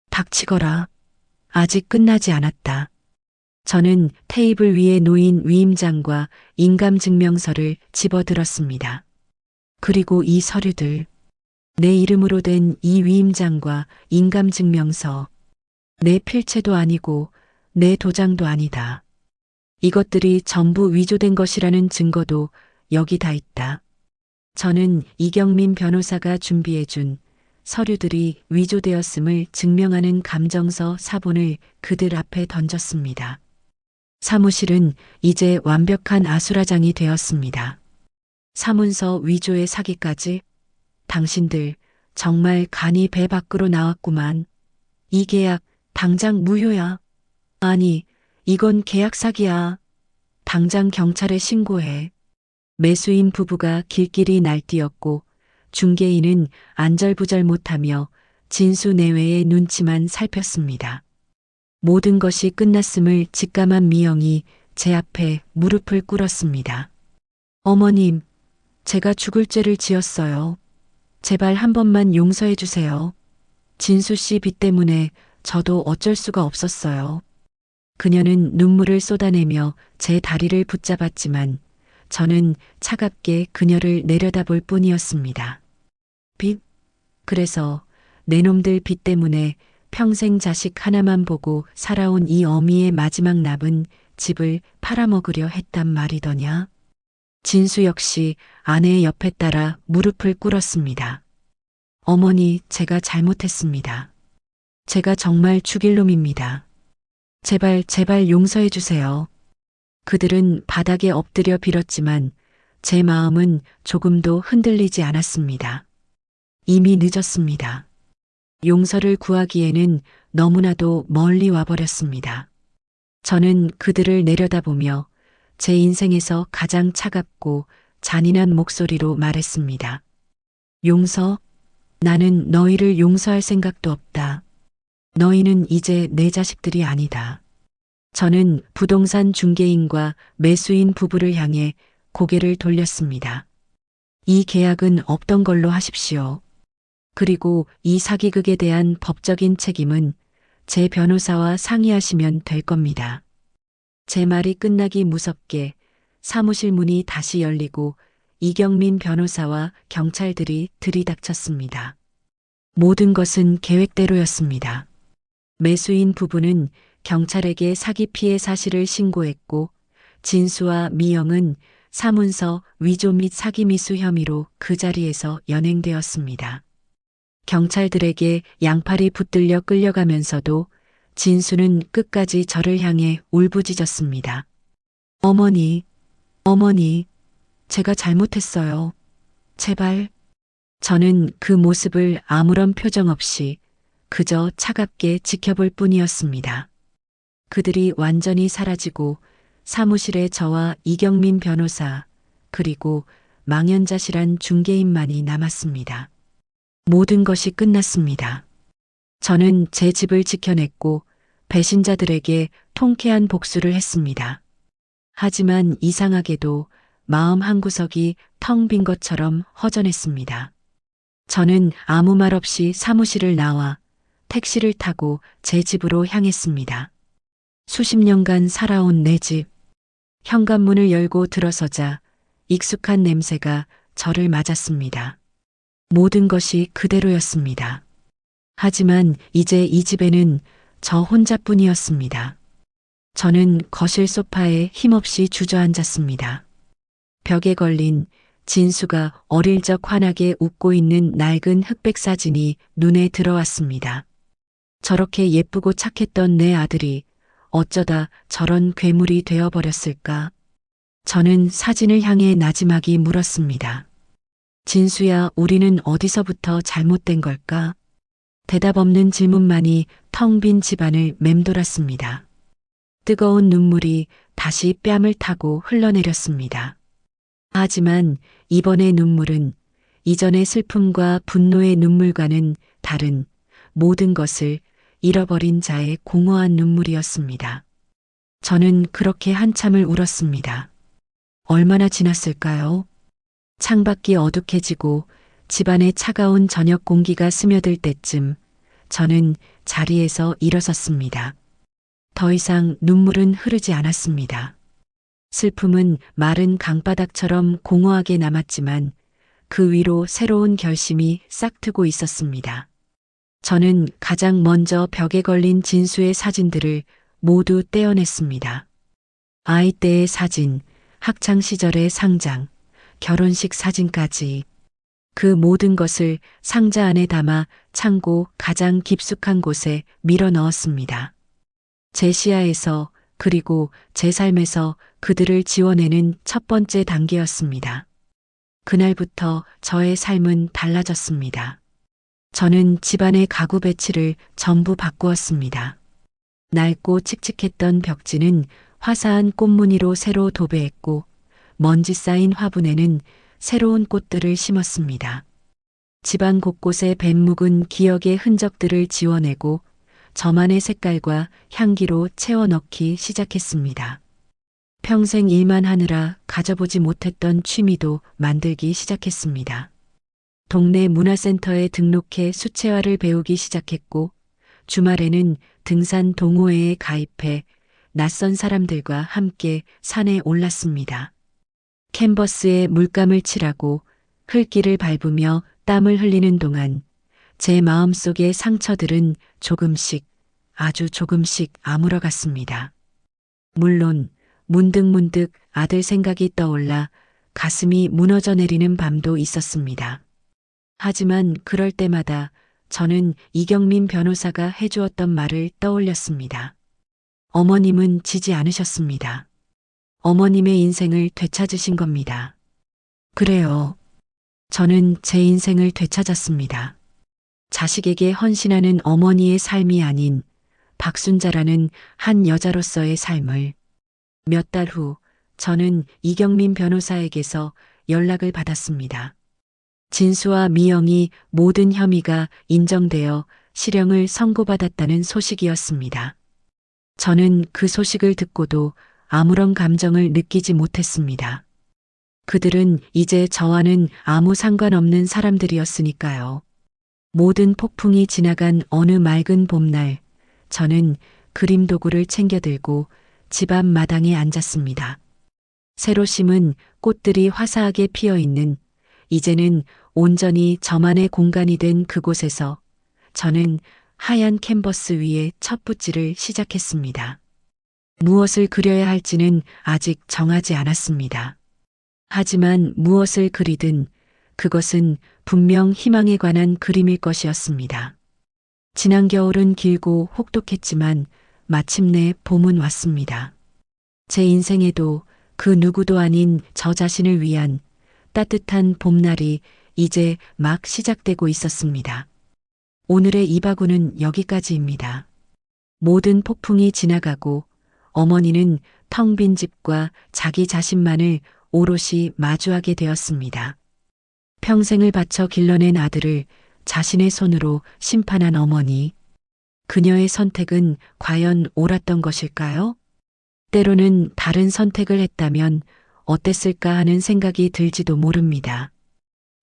닥치거라. 아직 끝나지 않았다. 저는 테이블 위에 놓인 위임장과 인감증명서를 집어들었습니다. 그리고 이 서류들, 내 이름으로 된 이 위임장과 인감증명서, 내 필체도 아니고 내 도장도 아니다. 이것들이 전부 위조된 것이라는 증거도 여기 다 있다. 저는 이경민 변호사가 준비해준 서류들이 위조되었음을 증명하는 감정서 사본을 그들 앞에 던졌습니다. 사무실은 이제 완벽한 아수라장이 되었습니다. 사문서 위조의 사기까지? 당신들 정말 간이 배 밖으로 나왔구만. 이 계약 당장 무효야. 아니, 이건 계약 사기야. 당장 경찰에 신고해. 매수인 부부가 길길이 날뛰었고 중개인은 안절부절 못하며 진수 내외의 눈치만 살폈습니다. 모든 것이 끝났음을 직감한 미영이 제 앞에 무릎을 꿇었습니다. 어머님, 제가 죽을 죄를 지었어요. 제발 한 번만 용서해 주세요. 진수 씨 빚 때문에 저도 어쩔 수가 없었어요. 그녀는 눈물을 쏟아내며 제 다리를 붙잡았지만 저는 차갑게 그녀를 내려다볼 뿐이었습니다. 빚? 그래서 내 놈들 빚 때문에 평생 자식 하나만 보고 살아온 이 어미의 마지막 남은 집을 팔아먹으려 했단 말이더냐? 진수 역시 아내의 옆에 따라 무릎을 꿇었습니다. 어머니, 제가 잘못했습니다. 제가 정말 죽일 놈입니다. 제발 용서해 주세요. 그들은 바닥에 엎드려 빌었지만 제 마음은 조금도 흔들리지 않았습니다. 이미 늦었습니다. 용서를 구하기에는 너무나도 멀리 와버렸습니다. 저는 그들을 내려다보며 제 인생에서 가장 차갑고 잔인한 목소리로 말했습니다. 용서? 나는 너희를 용서할 생각도 없다. 너희는 이제 내 자식들이 아니다. 저는 부동산 중개인과 매수인 부부를 향해 고개를 돌렸습니다. 이 계약은 없던 걸로 하십시오. 그리고 이 사기극에 대한 법적인 책임은 제 변호사와 상의하시면 될 겁니다. 제 말이 끝나기 무섭게 사무실 문이 다시 열리고 이경민 변호사와 경찰들이 들이닥쳤습니다. 모든 것은 계획대로였습니다. 매수인 부부는 경찰에게 사기 피해 사실을 신고했고 진수와 미영은 사문서 위조 및 사기 미수 혐의로 그 자리에서 연행되었습니다. 경찰들에게 양팔이 붙들려 끌려가면서도 진수는 끝까지 저를 향해 울부짖었습니다. 어머니, 제가 잘못했어요. 제발. 저는 그 모습을 아무런 표정 없이 그저 차갑게 지켜볼 뿐이었습니다. 그들이 완전히 사라지고 사무실에 저와 이경민 변호사 그리고 망연자실한 중개인만이 남았습니다. 모든 것이 끝났습니다. 저는 제 집을 지켜냈고 배신자들에게 통쾌한 복수를 했습니다. 하지만 이상하게도 마음 한구석이 텅 빈 것처럼 허전했습니다. 저는 아무 말 없이 사무실을 나와 택시를 타고 제 집으로 향했습니다. 수십 년간 살아온 내 집. 현관문을 열고 들어서자 익숙한 냄새가 저를 맞았습니다. 모든 것이 그대로였습니다. 하지만 이제 이 집에는 저 혼자뿐이었습니다. 저는 거실 소파에 힘없이 주저앉았습니다. 벽에 걸린 진수가 어릴 적 환하게 웃고 있는 낡은 흑백 사진이 눈에 들어왔습니다. 저렇게 예쁘고 착했던 내 아들이 어쩌다 저런 괴물이 되어버렸을까? 저는 사진을 향해 나지막이 물었습니다. 진수야, 우리는 어디서부터 잘못된 걸까? 대답 없는 질문만이 텅 빈 집안을 맴돌았습니다. 뜨거운 눈물이 다시 뺨을 타고 흘러내렸습니다. 하지만 이번의 눈물은 이전의 슬픔과 분노의 눈물과는 다른 모든 것을 잃어버린 자의 공허한 눈물이었습니다. 저는 그렇게 한참을 울었습니다. 얼마나 지났을까요? 창밖이 어둑해지고 집안에 차가운 저녁 공기가 스며들 때쯤 저는 자리에서 일어섰습니다. 더 이상 눈물은 흐르지 않았습니다. 슬픔은 마른 강바닥처럼 공허하게 남았지만 그 위로 새로운 결심이 싹트고 있었습니다. 저는 가장 먼저 벽에 걸린 진수의 사진들을 모두 떼어냈습니다. 아이 때의 사진, 학창 시절의 상장, 결혼식 사진까지 그 모든 것을 상자 안에 담아 창고 가장 깊숙한 곳에 밀어 넣었습니다. 제 시야에서 그리고 제 삶에서 그들을 지워내는 첫 번째 단계였습니다. 그날부터 저의 삶은 달라졌습니다. 저는 집안의 가구 배치를 전부 바꾸었습니다. 낡고 칙칙했던 벽지는 화사한 꽃무늬로 새로 도배했고 먼지 쌓인 화분에는 새로운 꽃들을 심었습니다. 집안 곳곳에 밴 묵은 기억의 흔적들을 지워내고 저만의 색깔과 향기로 채워 넣기 시작했습니다. 평생 일만 하느라 가져보지 못했던 취미도 만들기 시작했습니다. 동네 문화센터에 등록해 수채화를 배우기 시작했고 주말에는 등산 동호회에 가입해 낯선 사람들과 함께 산에 올랐습니다. 캔버스에 물감을 칠하고 흙길을 밟으며 땀을 흘리는 동안 제 마음속의 상처들은 조금씩, 아주 조금씩 아물어갔습니다. 물론 문득문득 아들 생각이 떠올라 가슴이 무너져 내리는 밤도 있었습니다. 하지만 그럴 때마다 저는 이경민 변호사가 해주었던 말을 떠올렸습니다. 어머님은 지지 않으셨습니다. 어머님의 인생을 되찾으신 겁니다. 그래요. 저는 제 인생을 되찾았습니다. 자식에게 헌신하는 어머니의 삶이 아닌 박순자라는 한 여자로서의 삶을. 몇 달 후 저는 이경민 변호사에게서 연락을 받았습니다. 진수와 미영이 모든 혐의가 인정되어 실형을 선고받았다는 소식이었습니다. 저는 그 소식을 듣고도 아무런 감정을 느끼지 못했습니다. 그들은 이제 저와는 아무 상관없는 사람들이었으니까요. 모든 폭풍이 지나간 어느 맑은 봄날, 저는 그림 도구를 챙겨들고 집 앞 마당에 앉았습니다. 새로 심은 꽃들이 화사하게 피어있는 이제는 온전히 저만의 공간이 된 그곳에서 저는 하얀 캔버스 위에 첫 붓질을 시작했습니다. 무엇을 그려야 할지는 아직 정하지 않았습니다. 하지만 무엇을 그리든 그것은 분명 희망에 관한 그림일 것이었습니다. 지난 겨울은 길고 혹독했지만 마침내 봄은 왔습니다. 제 인생에도 그 누구도 아닌 저 자신을 위한 따뜻한 봄날이 이제 막 시작되고 있었습니다. 오늘의 이바구는 여기까지입니다. 모든 폭풍이 지나가고 어머니는 텅 빈 집과 자기 자신만을 오롯이 마주하게 되었습니다. 평생을 바쳐 길러낸 아들을 자신의 손으로 심판한 어머니. 그녀의 선택은 과연 옳았던 것일까요? 때로는 다른 선택을 했다면 어땠을까 하는 생각이 들지도 모릅니다.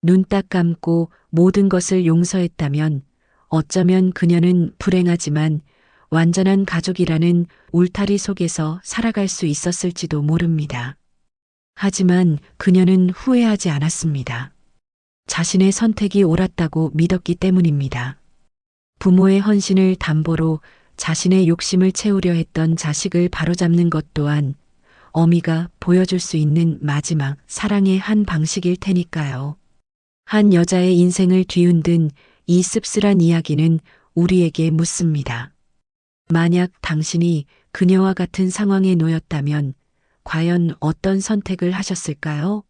눈 딱 감고 모든 것을 용서했다면 어쩌면 그녀는 불행하지만 완전한 가족이라는 울타리 속에서 살아갈 수 있었을지도 모릅니다. 하지만 그녀는 후회하지 않았습니다. 자신의 선택이 옳았다고 믿었기 때문입니다. 부모의 헌신을 담보로 자신의 욕심을 채우려 했던 자식을 바로잡는 것 또한 어미가 보여줄 수 있는 마지막 사랑의 한 방식일 테니까요. 한 여자의 인생을 뒤흔든 이 씁쓸한 이야기는 우리에게 묻습니다. 만약 당신이 그녀와 같은 상황에 놓였다면 과연 어떤 선택을 하셨을까요?